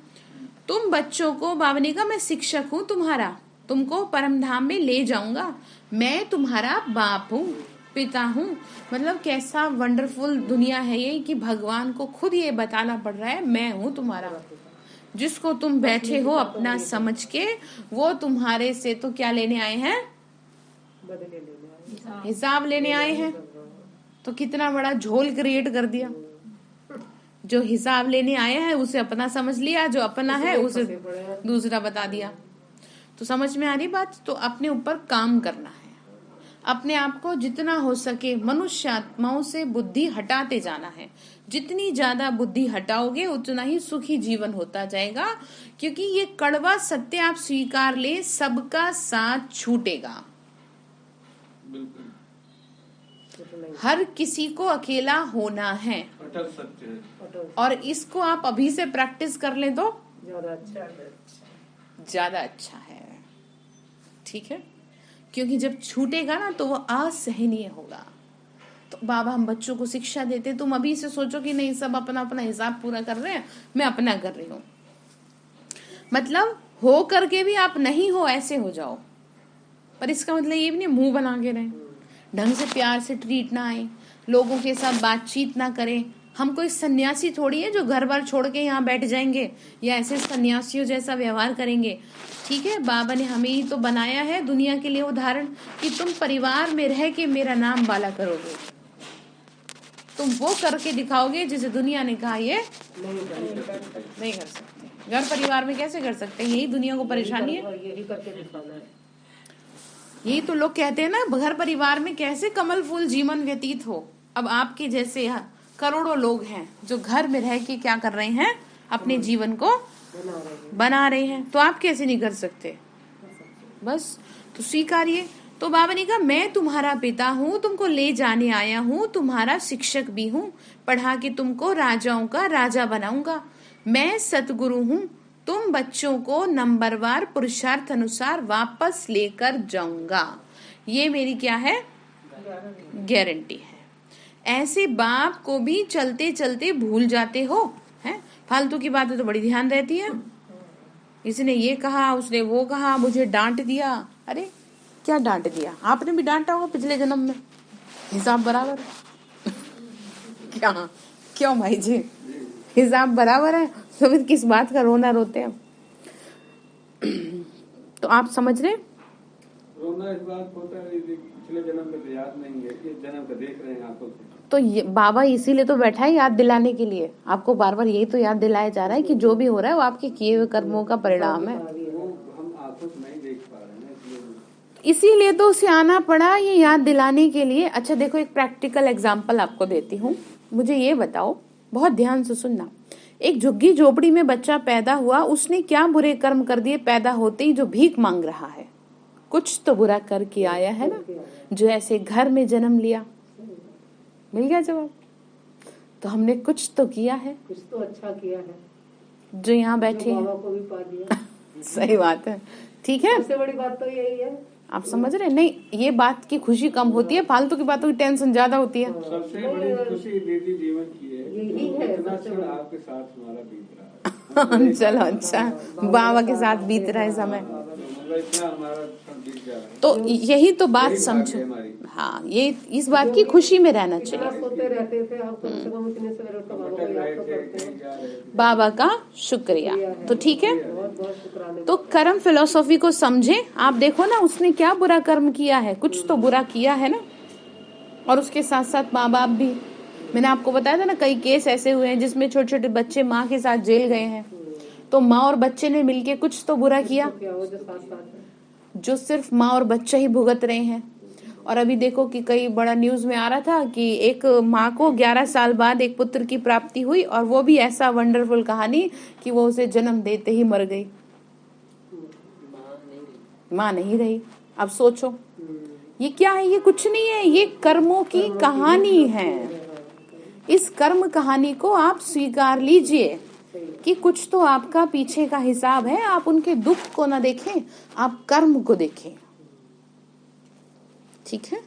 तुम बच्चों को, बाबा ने कहा मैं शिक्षक हूँ तुम्हारा, तुमको परम धाम में ले जाऊंगा, मैं तुम्हारा बाप हूँ, पिता हूँ। मतलब कैसा वंडरफुल दुनिया है ये कि भगवान को खुद ये बताना पड़ रहा है मैं हूँ तुम्हारा। जिसको तुम बैठे हो अपना समझ के, वो तुम्हारे से तो क्या लेने आए हैं? हिसाब लेने आए हैं। तो कितना बड़ा झोल क्रिएट कर दिया। जो हिसाब लेने आया है उसे अपना समझ लिया, जो अपना है उसे दूसरा बता दिया। तो समझ में आ रही बात। तो अपने ऊपर काम करना है, अपने आप को जितना हो सके मनुष्य आत्माओं से बुद्धि हटाते जाना है। जितनी ज्यादा बुद्धि हटाओगे उतना ही सुखी जीवन होता जाएगा, क्योंकि ये कड़वा सत्य आप स्वीकार ले, सबका साथ छूटेगा। हर किसी को अकेला होना है, और इसको आप अभी से प्रैक्टिस कर लें तो ज्यादा अच्छा है। ठीक है, क्योंकि जब छूटेगा ना तो वो असहनीय होगा। तो बाबा हम बच्चों को शिक्षा देते, तुम अभी से सोचो कि नहीं सब अपना अपना हिसाब पूरा कर रहे हैं, मैं अपना कर रही हूँ। मतलब हो करके भी आप नहीं हो ऐसे हो जाओ, पर इसका मतलब ये भी नहीं मुंह बना के रहें, ढंग से प्यार से ट्रीट ना आए, लोगों के साथ बातचीत ना करें, हम कोई सन्यासी थोड़ी है जो घर बार छोड़ के यहाँ बैठ जाएंगे या ऐसे सन्यासियों जैसा व्यवहार करेंगे। ठीक है, बाबा ने हमें ही तो बनाया है दुनिया के लिए उदाहरण कि तुम परिवार में रह के मेरा नाम बाला करोगे, तुम वो करके दिखाओगे जिसे दुनिया ने कहा ये नहीं कर सकते। घर परिवार में कैसे कर सकते हैं? यही दुनिया को परेशानी है, यही करके दिखाना है। यही तो लोग कहते हैं ना, घर परिवार में कैसे कमल फूल जीवन व्यतीत हो। अब आपके जैसे करोड़ों लोग हैं जो घर में रह के क्या कर रहे हैं, अपने जीवन को बना रहे हैं, तो आप कैसे नहीं कर सकते? बस तो स्वीकारिए। तो बाबा ने कहा मैं तुम्हारा पिता हूँ, तुमको ले जाने आया हूँ, तुम्हारा शिक्षक भी हूँ, पढ़ा के तुमको राजाओं का राजा बनाऊंगा। मैं सतगुरु हूँ, तुम बच्चों को नंबरवार पुरुषार्थ अनुसार वापस लेकर जाऊंगा। ये मेरी क्या है? गारंटी है। ऐसे बाप को भी चलते चलते भूल जाते हो, हैं? फालतू की बातें तो बड़ी ध्यान रहती है। इसने ये कहा, उसने वो कहा, मुझे डांट दिया। अरे क्या डांट दिया? आपने भी डांटा होगा पिछले जन्म में, हिसाब बराबर है। क्या क्यों भाई जी, हिसाब बराबर है तो फिर किस बात का रोना रोते हैं? तो आप समझ रहे? रोना इस बात होता है पिछले जन्म का तो याद नहीं है, इस जन्म का देख रहे हैं आंखों से। तो ये बाबा इसीलिए तो बैठा है याद दिलाने के लिए। आपको बार बार यही तो याद दिलाया जा रहा है कि जो भी हो रहा है वो आपके किए हुए कर्मों का परिणाम है। हम आंखों से नहीं देख पा रहे हैं, इसीलिए तो उसे आना पड़ा ये याद दिलाने के लिए। अच्छा देखो, एक प्रैक्टिकल एग्जाम्पल आपको देती हूँ। मुझे ये बताओ, बहुत ध्यान से सुनना। एक झुग्गी झोपड़ी में बच्चा पैदा हुआ, उसने क्या बुरे कर्म कर दिए पैदा होते ही जो भीख मांग रहा है? कुछ तो बुरा करके आया है ना, जो ऐसे घर में जन्म लिया। मिल गया जवाब। तो हमने कुछ तो किया है, कुछ तो अच्छा किया है, जो यहाँ बैठे हैं। बाबा को भी पा दिया। सही बात है, ठीक है। सबसे बड़ी बात तो यही है। आप समझ रहे? नहीं, ये बात की खुशी कम होती है, फालतू की बातों की टेंशन ज्यादा होती है। सबसे बड़ी खुशी दीदी जीवन की है, यही है इतना सबसे क्षण बड़ी। आपके साथ हमारा बीत रहा है। चलो अच्छा, बाबा के साथ बीत रहा है समय, मतलब इतना हमारा क्षण बीत जा रहा है। तो यही तो बात यही समझो। भाग्य है हमारी। हाँ, ये इस बात की खुशी में रहना इतना चाहिए। सोते रहते थे, अब कम से कम इतने सवेरे उठ कर बाबा को याद तो करते हैं। जा रहे थे। बाबा का शुक्रिया। तो ठीक है, बहुत बहुत शुक्राने। तो कर्म फिलोसॉफी को समझे। आप देखो ना, उसने क्या बुरा कर्म किया है, कुछ तो बुरा किया है ना। और उसके साथ साथ माँ बाप भी। मैंने आपको बताया था ना, कई केस ऐसे हुए हैं जिसमें छोटे छोटे बच्चे माँ के साथ जेल गए हैं। तो माँ और बच्चे ने मिलके कुछ तो बुरा किया, क्या वो जो साथ साथ है। जो सिर्फ माँ और बच्चा ही भुगत रहे हैं। और अभी देखो कि कई बड़ा न्यूज में आ रहा था कि एक माँ को 11 साल बाद एक पुत्र की प्राप्ति हुई, और वो भी ऐसा वंडरफुल कहानी कि वो उसे जन्म देते ही मर गई। माँ नहीं रही। अब सोचो ये क्या है? ये कुछ नहीं है, ये कर्मों की कहानी है। इस कर्म कहानी को आप स्वीकार लीजिए कि कुछ तो आपका पीछे का हिसाब है। आप उनके दुख को ना देखें, आप कर्म को देखें। ठीक है,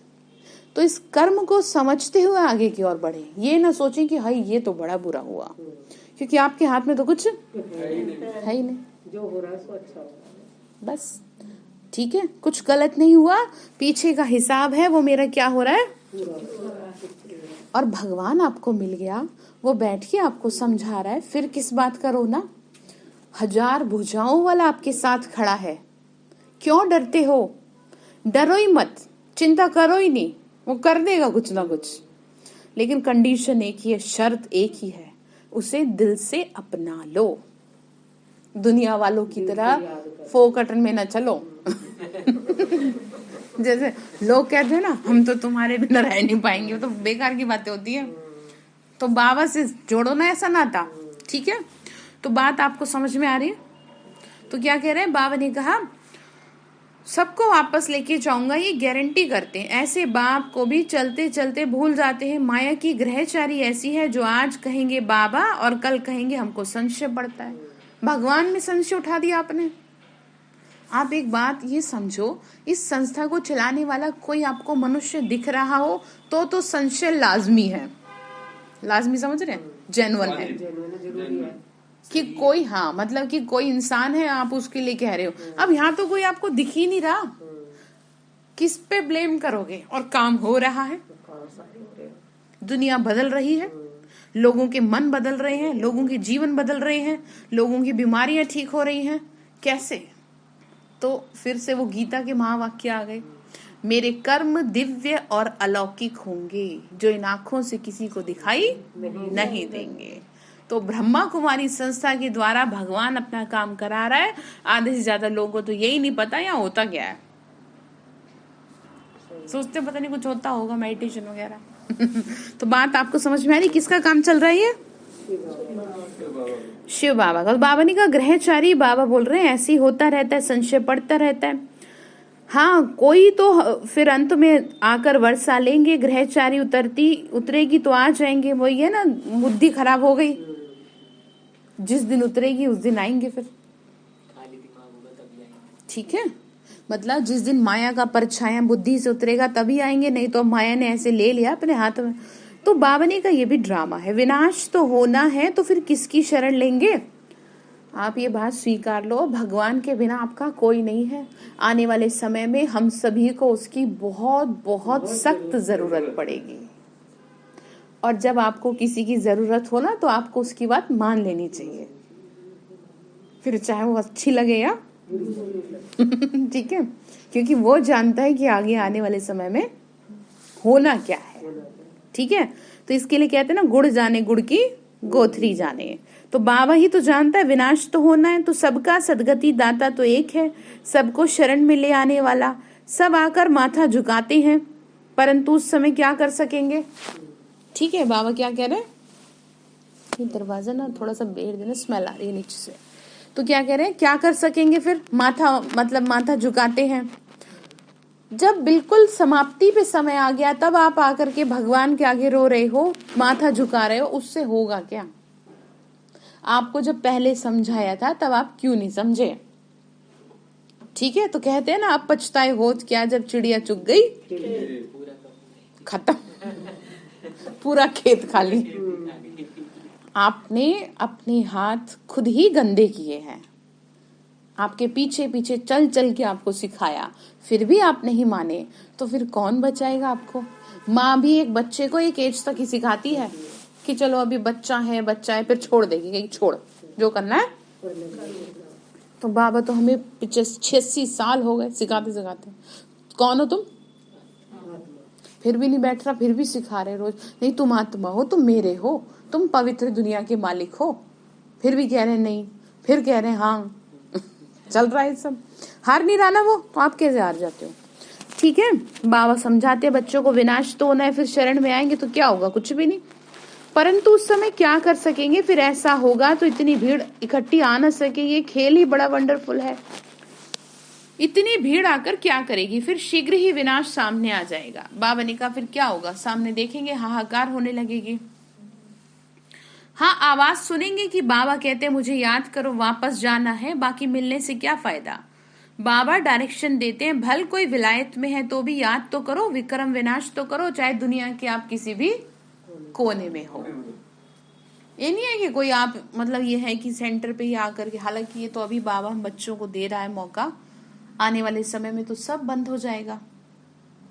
तो इस कर्म को समझते हुए आगे की ओर बढ़े। ये ना सोचें कि हाय ये तो बड़ा बुरा हुआ, क्योंकि आपके हाथ में तो कुछ है ही नहीं। जो हो रहा है सो अच्छा हो रहा है। बस ठीक है, कुछ गलत नहीं हुआ, पीछे का हिसाब है वो मेरा क्या हो रहा है। और भगवान आपको मिल गया, वो बैठ के आपको समझा रहा है, फिर किस बात का रोना? 1000 भुजाओं वाला आपके साथ खड़ा है, क्यों डरते हो? डरो ही मत, चिंता करो ही नहीं, वो कर देगा कुछ ना कुछ। लेकिन कंडीशन एक ही है, शर्त एक ही है, उसे दिल से अपना लो। दुनिया वालों की तरह फोकट में न चलो। जैसे लोग कहते हैं ना, हम तो तुम्हारे बिना रह नहीं पाएंगे, वो तो बेकार की बातें होती है। तो बाबा से जोड़ो ना ऐसा नाता। ठीक है, तो बात आपको समझ में आ रही है? तो क्या कह रहे हैं बाबा ने कहा, सबको वापस लेके जाऊंगा, ये गारंटी करते हैं। ऐसे बाप को भी चलते चलते भूल जाते हैं। माया की ग्रहचारी ऐसी है जो आज कहेंगे बाबा और कल कहेंगे हमको संशय पड़ता है। भगवान में संशय उठा दिया आपने। आप एक बात ये समझो, इस संस्था को चलाने वाला कोई आपको मनुष्य दिख रहा हो तो संशय लाजमी है। लाजमी समझ रहे हैं? जेन्युइन है जरूरी है कि कोई, हाँ मतलब कि कोई इंसान है, आप उसके लिए कह रहे हो। अब यहाँ तो कोई आपको दिख ही नहीं रहा, किस पे ब्लेम करोगे? और काम हो रहा है, दुनिया बदल रही है, लोगों के मन बदल रहे हैं, लोगों के जीवन बदल रहे हैं, लोगों की बीमारियां ठीक हो रही हैं। कैसे? तो फिर से वो गीता के महावाक्य आ गए, मेरे कर्म दिव्य और अलौकिक होंगे जो इन आंखों से किसी को दिखाई नहीं देंगे। तो ब्रह्मा कुमारी संस्था के द्वारा भगवान अपना काम करा रहा है। आधे से ज्यादा लोगों को तो यही नहीं पता यहाँ होता क्या है, सोचते पता नहीं कुछ होता होगा मेडिटेशन वगैरह। तो बात आपको समझ में आ रही किसका काम चल रहा है? ये शिव बाबा का। बाबा ने कहा ग्रहचारी, बाबा बोल रहे हैं ऐसे ही होता रहता है, संशय पड़ता रहता है। हाँ, कोई तो फिर अंत में आकर वर्षा लेंगे, ग्रहचारी उतरेगी तो आ जाएंगे। वही है ना, बुद्धि खराब हो गई, जिस दिन उतरेगी उस दिन आएंगे फिर। ठीक है, मतलब जिस दिन माया का परछाया बुद्धि से उतरेगा तभी आएंगे, नहीं तो माया ने ऐसे ले लिया अपने हाथ में। तो बाबा ने कहा ये भी ड्रामा है, विनाश तो होना है तो फिर किसकी शरण लेंगे? आप ये बात स्वीकार लो, भगवान के बिना आपका कोई नहीं है। आने वाले समय में हम सभी को उसकी बहुत बहुत सख्त जरूरत पड़ेगी, और जब आपको किसी की जरूरत हो ना तो आपको उसकी बात मान लेनी चाहिए, फिर चाहे वो अच्छी लगे या ठीक है, क्योंकि वो जानता है कि आगे आने वाले समय में होना क्या है। ठीक है, तो इसके लिए कहते हैं ना, गुड़ जाने गुड़ की गोथरी जाने। तो बाबा ही तो जानता है विनाश तो होना है, तो सबका सदगति दाता तो एक है, सबको शरण में ले आने वाला। सब आकर माथा झुकाते हैं, परंतु उस समय क्या कर सकेंगे? ठीक है, बाबा क्या कह रहे हैं? ये दरवाजा ना थोड़ा सा बेर देना, स्मेल आ रही है नीचे से। तो क्या कह रहे हैं, क्या कर सकेंगे फिर? माथा झुकाते हैं। जब बिल्कुल समाप्ति पे समय आ गया तब आप आकर के भगवान के आगे रो रहे हो, माथा झुका रहे हो, उससे होगा क्या? आपको जब पहले समझाया था तब आप क्यों नहीं समझे? ठीक है, तो कहते हैं ना, आप पछताए हो क्या जब चिड़िया चुग गई, खत्म, पूरा खेत खाली। आपने अपने हाथ खुद ही गंदे किए हैं, आपके पीछे पीछे चल चल के आपको सिखाया, फिर भी आप नहीं माने, तो फिर कौन बचाएगा आपको? माँ भी एक बच्चे को एक एज तक ही सिखाती है कि चलो अभी बच्चा है, फिर छोड़ देगी कि छोड़ जो करना है। तो बाबा तो हमें 86 साल हो गए सिखाते सिखाते। कौन हो तुम? फिर भी नहीं बैठ रहा, फिर भी सिखा रहे रोज। नहीं, तुम आत्मा हो, तुम मेरे हो, तुम पवित्र दुनिया के मालिक हो, फिर भी कह रहे नहीं, फिर कह रहे हाँ। चल रहा है सब, हार नहीं रहा ना वो, तो आप कैसे हार जाते हो? ठीक है, बाबा समझाते हैं बच्चों को विनाश तो होना है, फिर शरण में आएंगे तो क्या होगा? कुछ भी नहीं, परंतु उस समय क्या कर सकेंगे? फिर ऐसा होगा तो इतनी भीड़ इकट्ठी आ ना सके। ये खेल ही बड़ा वंडरफुल है। इतनी भीड़ आकर क्या करेगी? फिर शीघ्र ही विनाश सामने आ जाएगा। बाबा ने कहा फिर क्या होगा? सामने देखेंगे हाहाकार होने लगेगी। हाँ, आवाज सुनेंगे कि बाबा कहते हैं मुझे याद करो, वापस जाना है, बाकी मिलने से क्या फायदा। बाबा डायरेक्शन देते हैं, भल कोई विलायत में है तो भी याद तो करो, विक्रम विनाश तो करो, चाहे दुनिया के आप किसी भी कोने में हो। ये नहीं है कि कोई आप मतलब ये है कि सेंटर पे ही आकर के, हालांकि ये तो अभी बाबा हम बच्चों को दे रहा है मौका, आने वाले समय में तो सब बंद हो जाएगा।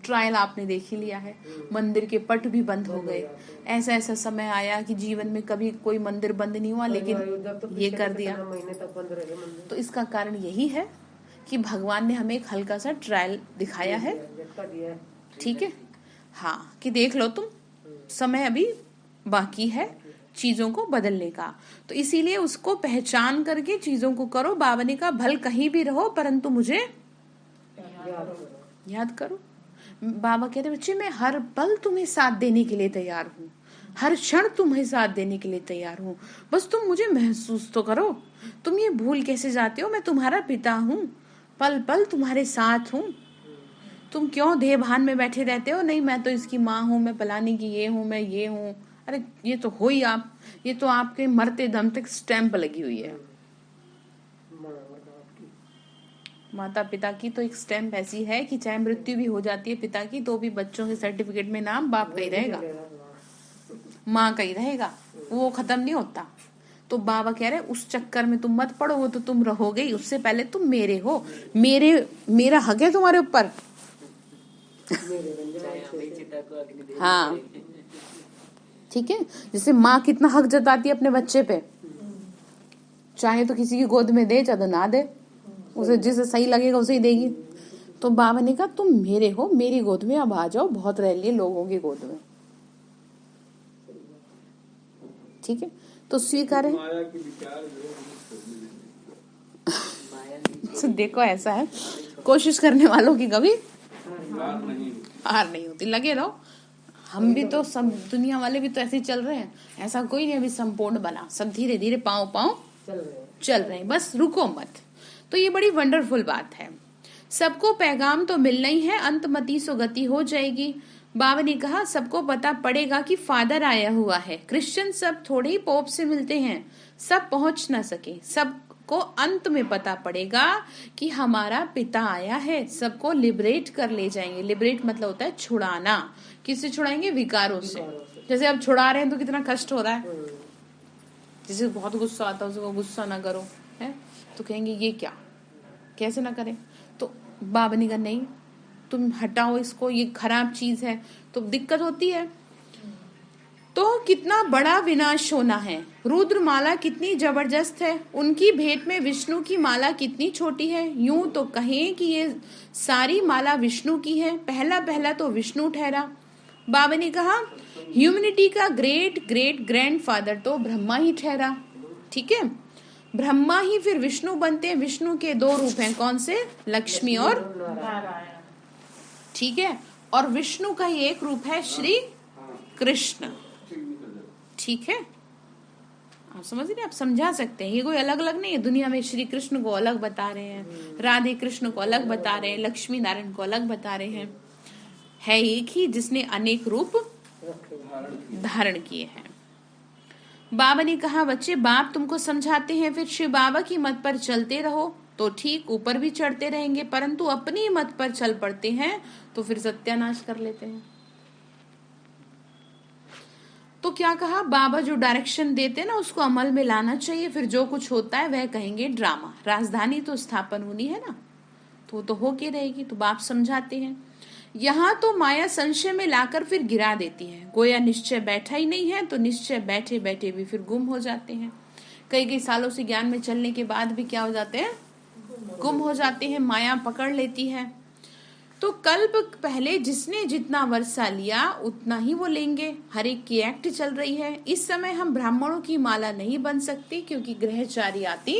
ट्रायल आपने देख ही लिया है, मंदिर के पट भी बंद हो गए। ऐसा ऐसा समय आया कि जीवन में कभी कोई मंदिर बंद नहीं हुआ, लेकिन ये कर दिया। तो इसका कारण यही है कि भगवान ने हमें एक हल्का सा ट्रायल दिखाया है। ठीक है, हाँ, कि देख लो तुम, समय अभी बाकी है चीजों को बदलने का, तो इसीलिए उसको पहचान करके चीजों को करो। बाबा ने कहा भल कहीं भी रहो परंतु मुझे याद करो। बाबा कहते बच्चे मैं हर पल तुम्हें साथ देने के लिए तैयार हूँ, हर क्षण तुम्हें साथ देने के लिए तैयार हूँ, बस तुम मुझे महसूस तो करो। तुम ये भूल कैसे जाते हो, मैं तुम्हारा पिता हूँ, पल पल तुम्हारे साथ हूँ। तुम क्यों देह भान में बैठे रहते हो, नहीं मैं तो इसकी माँ हूँ, मैं पलाने की ये हूँ, मैं ये हूँ। अरे ये तो हो ही आप, ये तो आपके मरते दम तक स्टैंप लगी हुई है। माता पिता की तो एक स्टैंप ऐसी है कि चाहे मृत्यु भी हो जाती है पिता की, तो भी बच्चों के सर्टिफिकेट में नाम बाप का ही रहेगा, माँ का ही रहेगा, वो खत्म नहीं होता। तो बाबा कह रहे उस चक्कर में तुम मत पड़ो, वो तो तुम रहोगे ही, उससे पहले तुम मेरे हो, मेरा हक है तुम्हारे ऊपर। हाँ, ठीक है, जैसे माँ कितना हक जताती है अपने बच्चे पे, चाहे तो किसी की गोद में दे, चाहे तो ना दे, उसे जिसे सही लगेगा उसे ही देगी। तो बाबा ने कहा तुम मेरे हो, मेरी गोद में अब आ जाओ, बहुत रह लिए लोगों की गोद में। ठीक है, तो स्वीकार है। तो देखो ऐसा है, कोशिश करने वालों की कभी हार नहीं होती। लगे रहो, हम भी तो सब दुनिया वाले भी तो ऐसे ही चल रहे हैं, ऐसा कोई नहीं अभी संपूर्ण बना, सब धीरे धीरे पाँव पाँव चल रहे हैं, बस रुको मत। तो ये बड़ी वंडरफुल बात है। सबको पैगाम तो मिलना ही है, अंतमति सो गति हो जाएगी। बाबा ने कहा सबको पता पड़ेगा कि फादर आया हुआ है। क्रिश्चियन सब थोड़े ही पोप से मिलते हैं, सब पहुंच ना सके, सबको अंत में पता पड़ेगा कि हमारा पिता आया है, सबको लिबरेट कर ले जाएंगे। लिबरेट मतलब होता है छुड़ाना। किससे छुड़ाएंगे? विकारों से। जैसे अब छुड़ा रहे हैं तो कितना कष्ट हो रहा है। जिसे बहुत गुस्सा आता है उसको गुस्सा ना करो, है तो कहेंगे ये क्या, कैसे ना करें। तो बाबा ने कहा नहीं, तुम हटाओ इसको, ये खराब चीज है, तो दिक्कत होती है। तो कितना बड़ा विनाश होना है। रुद्र माला कितनी जबरदस्त है, उनकी भेंट में विष्णु की माला कितनी छोटी है। यूं तो कहें कि ये सारी माला विष्णु की है, पहला पहला तो विष्णु ठहरा। बाबा ने कहा ह्यूमैनिटी का ग्रेट ग्रेट ग्रैंडफादर तो ब्रह्मा ही ठहरा। ठीक है, ब्रह्मा ही फिर विष्णु बनते हैं। विष्णु के दो रूप हैं, कौन से? लक्ष्मी और ठीक है, और विष्णु का ही एक रूप है श्री कृष्ण। ठीक है, आप समझ रहे हैं, आप समझा सकते हैं, ये कोई अलग अलग नहीं है। दुनिया में श्री कृष्ण को अलग बता रहे हैं, राधे कृष्ण को अलग बता रहे हैं, लक्ष्मी नारायण को अलग बता रहे हैं। है एक ही जिसने अनेक रूप धारण किए हैं। बाबा ने कहा बच्चे, बाप तुमको समझाते हैं, फिर शिव बाबा की मत पर चलते रहो तो ठीक ऊपर भी चढ़ते रहेंगे, परंतु अपनी मत पर चल पड़ते हैं तो फिर सत्यानाश कर लेते हैं। तो क्या कहा, बाबा जो डायरेक्शन देते ना उसको अमल में लाना चाहिए, फिर जो कुछ होता है वह कहेंगे ड्रामा। राजधानी तो स्थापन होनी है ना, तो होके रहेगी। तो बाप समझाते हैं, यहाँ तो माया संशय में लाकर फिर गिरा देती है। गोया निश्चय बैठा ही नहीं है, तो निश्चय बैठे बैठे भी फिर गुम हो जाते हैं। कई कई सालों से ज्ञान में चलने के बाद भी क्या हो जाते हैं? गुम हो जाते हैं, माया पकड़ लेती है। तो कल्प पहले जिसने जितना वर्षा लिया उतना ही वो लेंगे। हर एक की एक्ट चल रही है। इस समय हम ब्राह्मणों की माला नहीं बन सकती क्योंकि ग्रहचारी आती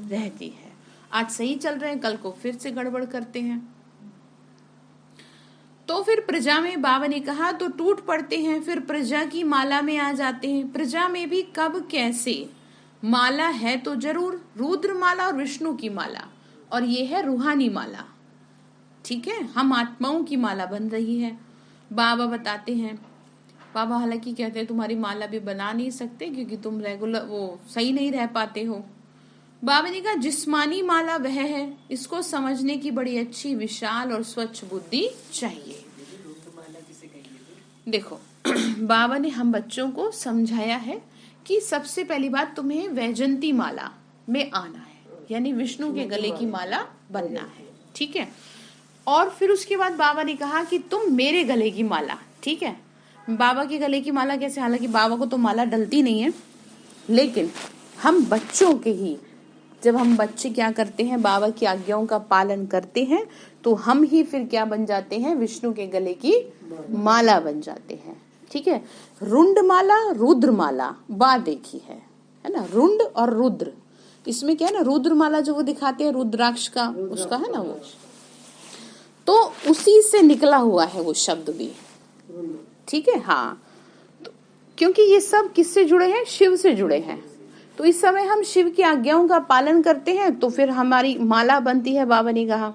रहती है। आज सही चल रहे हैं, कल को फिर से गड़बड़ करते हैं। तो फिर प्रजा में बाबा ने कहा तो टूट पड़ते हैं, फिर प्रजा की माला में आ जाते हैं। प्रजा में भी कब कैसे माला है तो जरूर, रुद्र माला और विष्णु की माला, और ये है रूहानी माला। ठीक है, हम आत्माओं की माला बन रही है। बाबा बताते हैं, बाबा हालांकि कहते हैं तुम्हारी माला भी बना नहीं सकते क्योंकि तुम रेगुलर वो सही नहीं रह पाते हो। बाबा ने कहा जिस्मानी माला वह है, इसको समझने की बड़ी अच्छी विशाल और स्वच्छ बुद्धि चाहिए। देखो बाबा ने हम बच्चों को समझाया है कि सबसे पहली बात तुम्हें वैजंती माला में आना है, यानी विष्णु के गले की माला बनना है। ठीक है, और फिर उसके बाद बाबा ने कहा कि तुम मेरे गले की माला। ठीक है, बाबा के गले की माला कैसे? हालांकि बाबा को तो माला डलती नहीं है, लेकिन हम बच्चों के ही, जब हम बच्चे क्या करते हैं, बाबा की आज्ञाओं का पालन करते हैं, तो हम ही फिर क्या बन जाते हैं? विष्णु के गले की माला बन जाते हैं। ठीक है, रुंड माला, रुद्र माला बात देखी है ना, रुंड और रुद्र। इसमें क्या है ना, रुद्र माला जो वो दिखाते हैं रुद्राक्ष का, उसका है ना वो, तो उसी से निकला हुआ है वो शब्द भी। ठीक है, हाँ, तो क्योंकि ये सब किससे जुड़े हैं? शिव से जुड़े हैं। तो इस समय हम शिव की आज्ञाओं का पालन करते हैं तो फिर हमारी माला बनती है, बाबा ने कहा।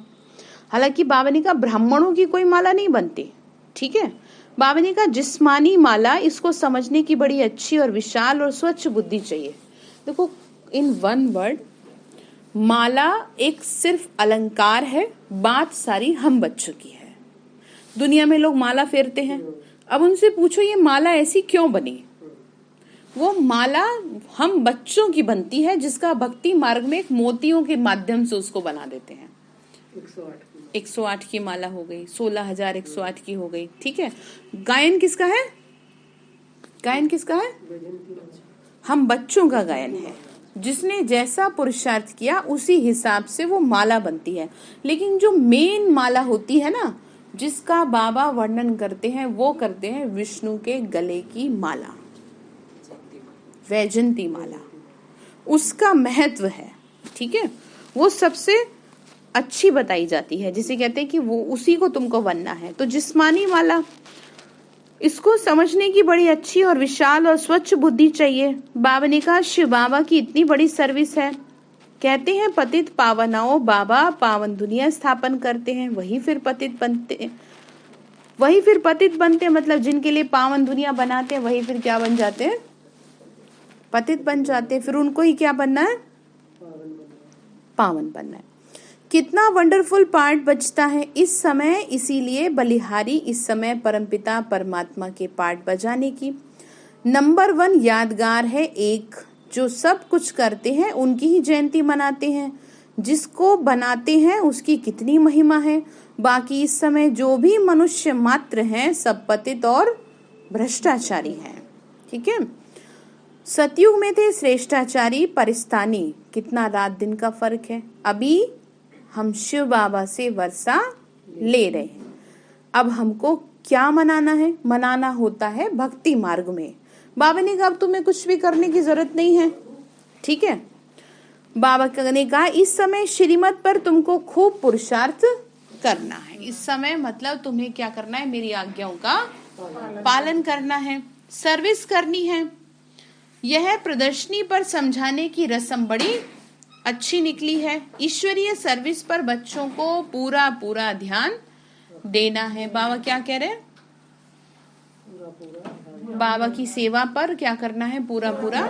हालांकि बाबा ने कहा ब्राह्मणों की कोई माला नहीं बनती। ठीक है, बाबा ने कहा जिस्मानी माला, इसको समझने की बड़ी अच्छी और विशाल और स्वच्छ बुद्धि चाहिए। देखो, इन वन वर्ड, माला एक सिर्फ अलंकार है, बात सारी हम बच्चों की है। दुनिया में लोग माला फेरते हैं, अब उनसे पूछो ये माला ऐसी क्यों बनी? वो माला हम बच्चों की बनती है, जिसका भक्ति मार्ग में एक मोतियों के माध्यम से उसको बना देते हैं। 108 की माला हो गई, 16,108 की हो गई। ठीक है, गायन किसका है? गायन किसका है? हम बच्चों का गायन है। जिसने जैसा पुरुषार्थ किया उसी हिसाब से वो माला बनती है। लेकिन जो मेन माला होती है ना, जिसका बाबा वर्णन करते हैं, वो करते हैं विष्णु के गले की माला, वैजंती माला। उसका महत्व है, ठीक है, वो सबसे अच्छी बताई जाती है, जिसे कहते हैं कि वो उसी को तुमको बनना है। तो जिस्मानी माला, इसको समझने की बड़ी अच्छी और विशाल और स्वच्छ बुद्धि चाहिए। बाबा ने कहा शिव बाबा की इतनी बड़ी सर्विस है। कहते हैं पतित पावनाओ, बाबा पावन दुनिया स्थापन करते हैं, वही फिर पतित बनते मतलब जिनके लिए पावन दुनिया बनाते हैं वही फिर क्या बन जाते हैं? पतित बन जाते हैं। फिर उनको ही क्या बनना है? पावन बनना है। कितना वंडरफुल पार्ट बजता है इस समय, इसीलिए बलिहारी इस समय परमपिता परमात्मा के पार्ट बजाने की। नंबर 1 यादगार है एक, जो सब कुछ करते हैं उनकी ही जयंती मनाते हैं। जिसको बनाते हैं उसकी कितनी महिमा है। बाकी इस समय जो भी मनुष्य मात्र हैं सब पतित और भ्रष्टाचारी हैं, ठीक है। सतयुग में थे श्रेष्ठाचारी परिस्तानी, कितना रात दिन का फर्क है। अभी हम शिव बाबा से वर्षा ले रहे हैं। अब हमको क्या मनाना है? मनाना होता है भक्ति मार्ग में। बाबा ने कहा अब तुम्हें कुछ भी करने की जरूरत नहीं है, ठीक है। बाबा ने कहा इस समय श्रीमत पर तुमको खूब पुरुषार्थ करना है। इस समय मतलब तुम्हें क्या करना है? मेरी आज्ञाओं का पालन करना है, सर्विस करनी है। यह प्रदर्शनी पर समझाने की रस्म बड़ी अच्छी निकली है। ईश्वरीय सर्विस पर बच्चों को पूरा पूरा ध्यान देना है। बाबा क्या कह रहे हैं? बाबा की सेवा पर क्या करना है? पूरा पूरा।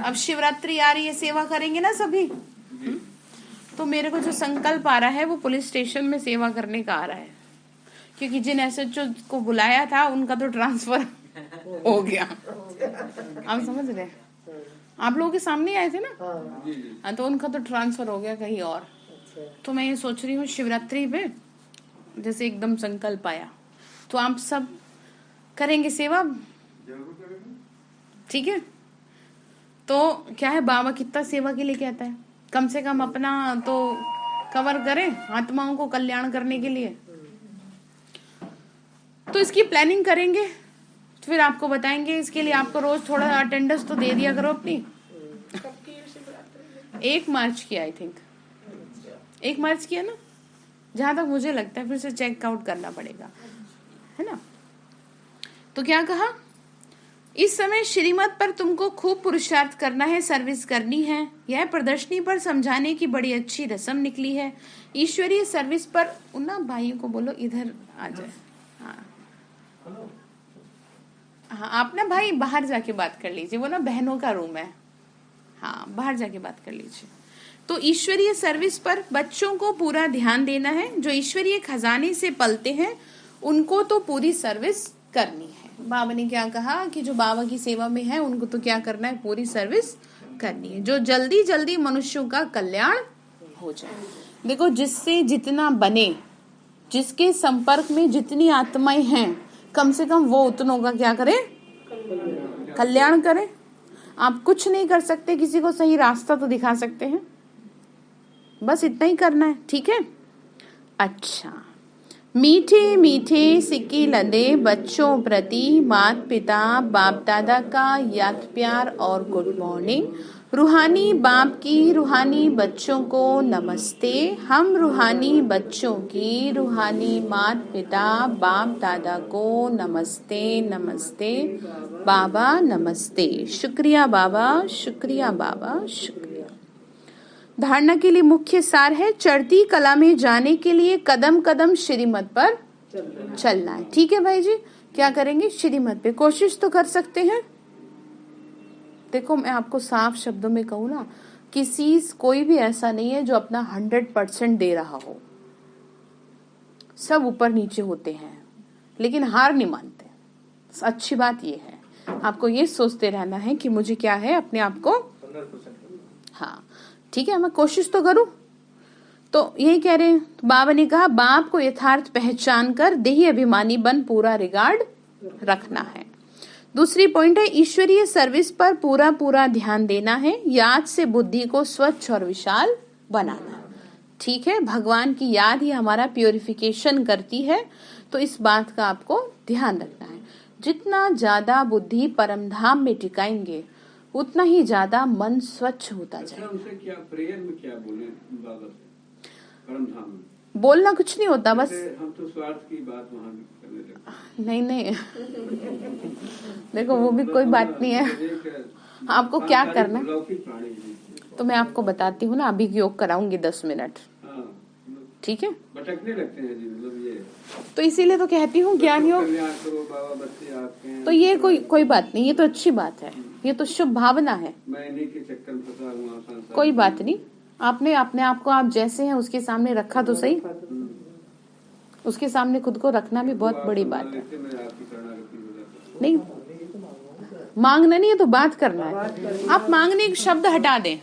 अब शिवरात्रि आ रही है, सेवा करेंगे ना सभी। तो मेरे को जो संकल्प आ रहा है वो पुलिस स्टेशन में सेवा करने का आ रहा है, क्योंकि जिन एसएचओ को बुलाया था उनका तो ट्रांसफर हो गया। आप समझ रहे हैं? आप लोगों के सामने आए थे ना, हाँ, तो उनका तो ट्रांसफर हो गया कहीं और। तो मैं ये सोच रही हूँ शिवरात्रि पे जैसे एकदम संकल्प आया तो आप सब करेंगे सेवा, ठीक है। तो क्या है, बाबा कितना सेवा के लिए कहता है, कम से कम अपना तो कवर करें आत्माओं को कल्याण करने के लिए। तो इसकी प्लानिंग करेंगे, तो फिर आपको बताएंगे। इसके लिए आपको रोज थोड़ा अटेंडेंस तो दे दिया करो अपनी। 1 मार्च की, आई थिंक 1 मार्च की है ना, जहां तक मुझे लगता है। फिर से चेकआउट करना पड़ेगा, है ना। तो क्या कहा, इस समय श्रीमत पर तुमको खूब पुरुषार्थ करना है, सर्विस करनी है। यह प्रदर्शनी पर समझाने की बड़ी अच्छी रस्म निकली है। ईश्वरीय सर्विस पर उन भाइयों को बोलो इधर आ जाए। हाँ, आप ना भाई बाहर जाके बात कर लीजिए, वो ना बहनों का रूम है। हाँ, बाहर जाके बात कर लीजिए। तो ईश्वरीय सर्विस पर बच्चों को पूरा ध्यान देना है। जो ईश्वरीय खजाने से पलते हैं उनको तो पूरी सर्विस करनी है। बाबा ने क्या कहा कि जो बाबा की सेवा में है उनको तो क्या करना है? पूरी सर्विस करनी है, जो जल्दी जल्दी मनुष्यों का कल्याण हो जाए। देखो, जिससे जितना बने, जिसके संपर्क में जितनी आत्माएं हैं, कम से कम वो उतनों का क्या करे? कल्याण करे। आप कुछ नहीं कर सकते, किसी को सही रास्ता तो दिखा सकते हैं, बस इतना ही करना है, ठीक है। अच्छा, मीठे मीठे सिक्के लदे बच्चों प्रति माता पिता बाप दादा का याद प्यार और गुड मॉर्निंग। रूहानी बाप की रूहानी बच्चों को नमस्ते। हम रूहानी बच्चों की रूहानी माता पिता बाप दादा को नमस्ते नमस्ते। बाबा नमस्ते। शुक्रिया बाबा, शुक्रिया बाबा, शुक्रिया। धारणा के लिए मुख्य सार है, चढ़ती कला में जाने के लिए कदम कदम श्रीमत पर चलना है। ठीक है भाई जी, क्या करेंगे? श्रीमत पे कोशिश तो कर सकते हैं। देखो, मैं आपको साफ शब्दों में कहूँ ना, कोई भी ऐसा नहीं है जो अपना 100% दे रहा हो। सब ऊपर नीचे होते हैं, लेकिन हार नहीं मानते। अच्छी बात ये है, आपको ये सोचते रहना है कि मुझे क्या है, अपने आप को, हाँ ठीक है, मैं कोशिश तो करूं। तो यही कह रहे हैं, बाबा ने कहा बाप को यथार्थ पहचान कर देही अभिमानी बन पूरा रिगार्ड रखना है। दूसरी पॉइंट है ईश्वरीय सर्विस पर पूरा पूरा ध्यान देना है, याद से बुद्धि को स्वच्छ और विशाल बनाना। ठीक है, भगवान की याद ही हमारा प्योरिफिकेशन करती है, तो इस बात का आपको ध्यान रखना है। जितना ज्यादा बुद्धि परम धाम में टिकाएंगे उतना ही ज्यादा मन स्वच्छ होता जाएगा। उनसे क्या प्रेयर में क्या बोले बाबा से परम धाम में? बोलना कुछ नहीं होता, बस हम तो स्वार्थ की बात वहाँ भी करने लगते। नहीं नहीं देखो वो भी कोई बात नहीं है। आपको क्या करना है तो मैं आपको बताती हूँ ना, अभी योग कराऊंगी 10 मिनट। ठीक है, भटकने लगते हैं जी, मतलब ये तो इसीलिए तो कहती हूँ ज्ञान योग। बाबा बच्चे आपके हैं, तो ये कोई बात नहीं, ये तो अच्छी बात है, ये तो शुभ भावना है। मैं इन्हीं के चक्कर में फंसा हुआ। कोई बात नहीं, आपने अपने आप को आप जैसे हैं उसके सामने रखा तो सही। उसके सामने खुद को रखना भी बहुत बड़ी बात है। नहीं मांगना नहीं है तो बात करना है। आप मांगने एक शब्द हटा दें।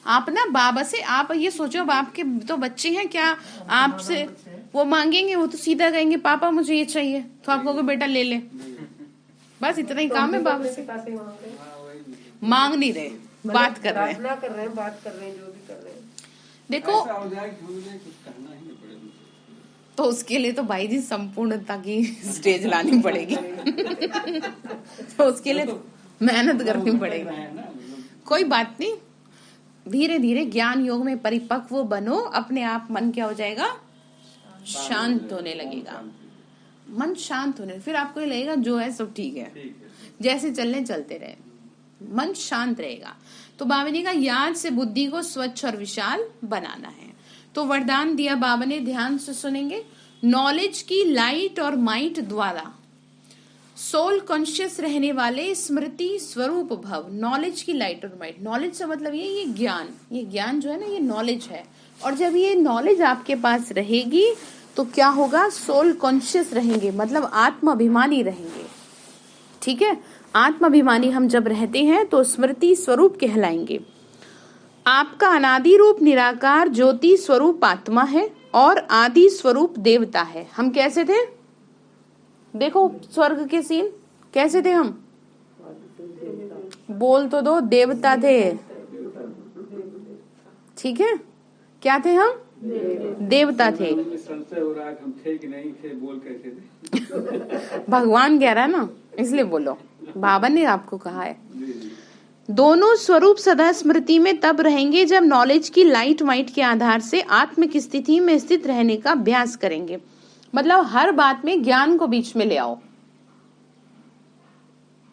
आप ना बाबा से, आप ये सोचो बाप के तो बच्चे हैं, क्या आपसे वो मांगेंगे? वो तो सीधा कहेंगे पापा मुझे ये चाहिए, तो आप कहोगे बेटा ले ले। बस इतना ही काम है बाबा से। मांग नहीं रहे, बात कर रहे हैं, बात कर रहे हैं, जो भी कर रहे हैं। देखो तो उसके लिए तो भाई जी संपूर्णता की स्टेज लानी पड़ेगी तो उसके लिए मेहनत करनी पड़ेगी। कोई बात नहीं, धीरे धीरे ज्ञान योग में परिपक्व बनो, अपने आप मन क्या हो जाएगा? शांत होने लगेगा। मन शांत होने, फिर आपको ये लगेगा जो है सब ठीक है, जैसे चलने चलते रहे, मन शांत रहेगा। तो बाबा ने कहा याद से बुद्धि को स्वच्छ और विशाल बनाना है। तो वरदान दिया बाबा ने, ध्यान से सुनेंगे। नॉलेज की लाइट और माइट द्वारा सोल कॉन्शियस रहने वाले स्मृति स्वरूप भव। नॉलेज की लाइट और माइट, नॉलेज से मतलब ये ज्ञान जो है ना, ये नॉलेज है। और जब ये नॉलेज आपके पास रहेगी तो क्या होगा? सोल कॉन्शियस रहेंगे, मतलब आत्म अभिमानी रहेंगे। ठीक है, आत्म अभिमानी हम जब रहते हैं तो स्मृति स्वरूप कहलाएंगे। आपका अनादि रूप निराकार ज्योति स्वरूप आत्मा है और आदि स्वरूप देवता है। हम कैसे थे? देखो स्वर्ग के सीन कैसे थे हम? बोल तो दो, देवता थे। ठीक है, क्या थे हम? देवता थे। संशय हो रहा है हम थे कि नहीं थे, बोल कैसे थे? भगवान कह रहा है ना, इसलिए बोलो, बाबा ने आपको कहा है। दोनों स्वरूप सदा स्मृति में तब रहेंगे जब नॉलेज की लाइट माइट के आधार से आत्म की स्थिति में स्थित रहने का अभ्यास करेंगे। मतलब हर बात में ज्ञान को बीच में ले आओ।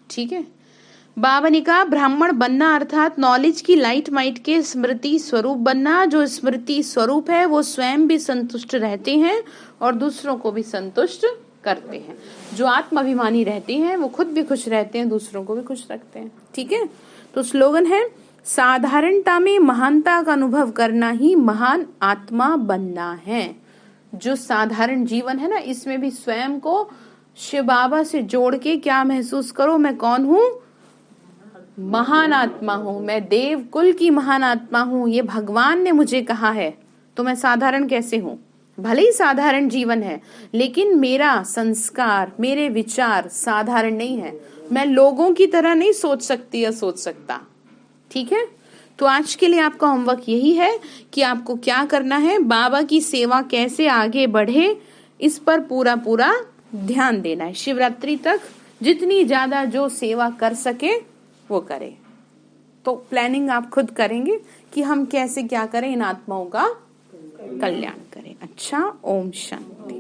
ठीक है, बाबा ने कहा ब्राह्मण बनना अर्थात नॉलेज की लाइट माइट के स्मृति स्वरूप बनना। जो स्मृति स्वरूप है वो स्वयं भी संतुष्ट रहते हैं और दूसरों को भी संतुष्ट करते हैं। जो आत्म अभिमानी रहते हैं वो खुद भी खुश रहते हैं, दूसरों को भी खुश रखते हैं। ठीक है, तो स्लोगन है साधारणता में महानता का अनुभव करना ही महान आत्मा बनना है। जो साधारण जीवन है ना, इसमें भी स्वयं को शिव बाबा से जोड़ के क्या महसूस करो? मैं कौन हूँ? महान आत्मा हूँ, मैं देव कुल की महान आत्मा हूँ। ये भगवान ने मुझे कहा है, तो मैं साधारण कैसे हूँ? भले ही साधारण जीवन है, लेकिन मेरा संस्कार, मेरे विचार साधारण नहीं है। मैं लोगों की तरह नहीं सोच सकती या सोच सकता। ठीक है, तो आज के लिए आपका होमवर्क यही है कि आपको क्या करना है, बाबा की सेवा कैसे आगे बढ़े, इस पर पूरा पूरा ध्यान देना है। शिवरात्रि तक जितनी ज्यादा जो सेवा कर सके वो करे। तो प्लानिंग आप खुद करेंगे कि हम कैसे क्या करें, इन आत्माओं का कल्याण करें। अच्छा, ओम शांति।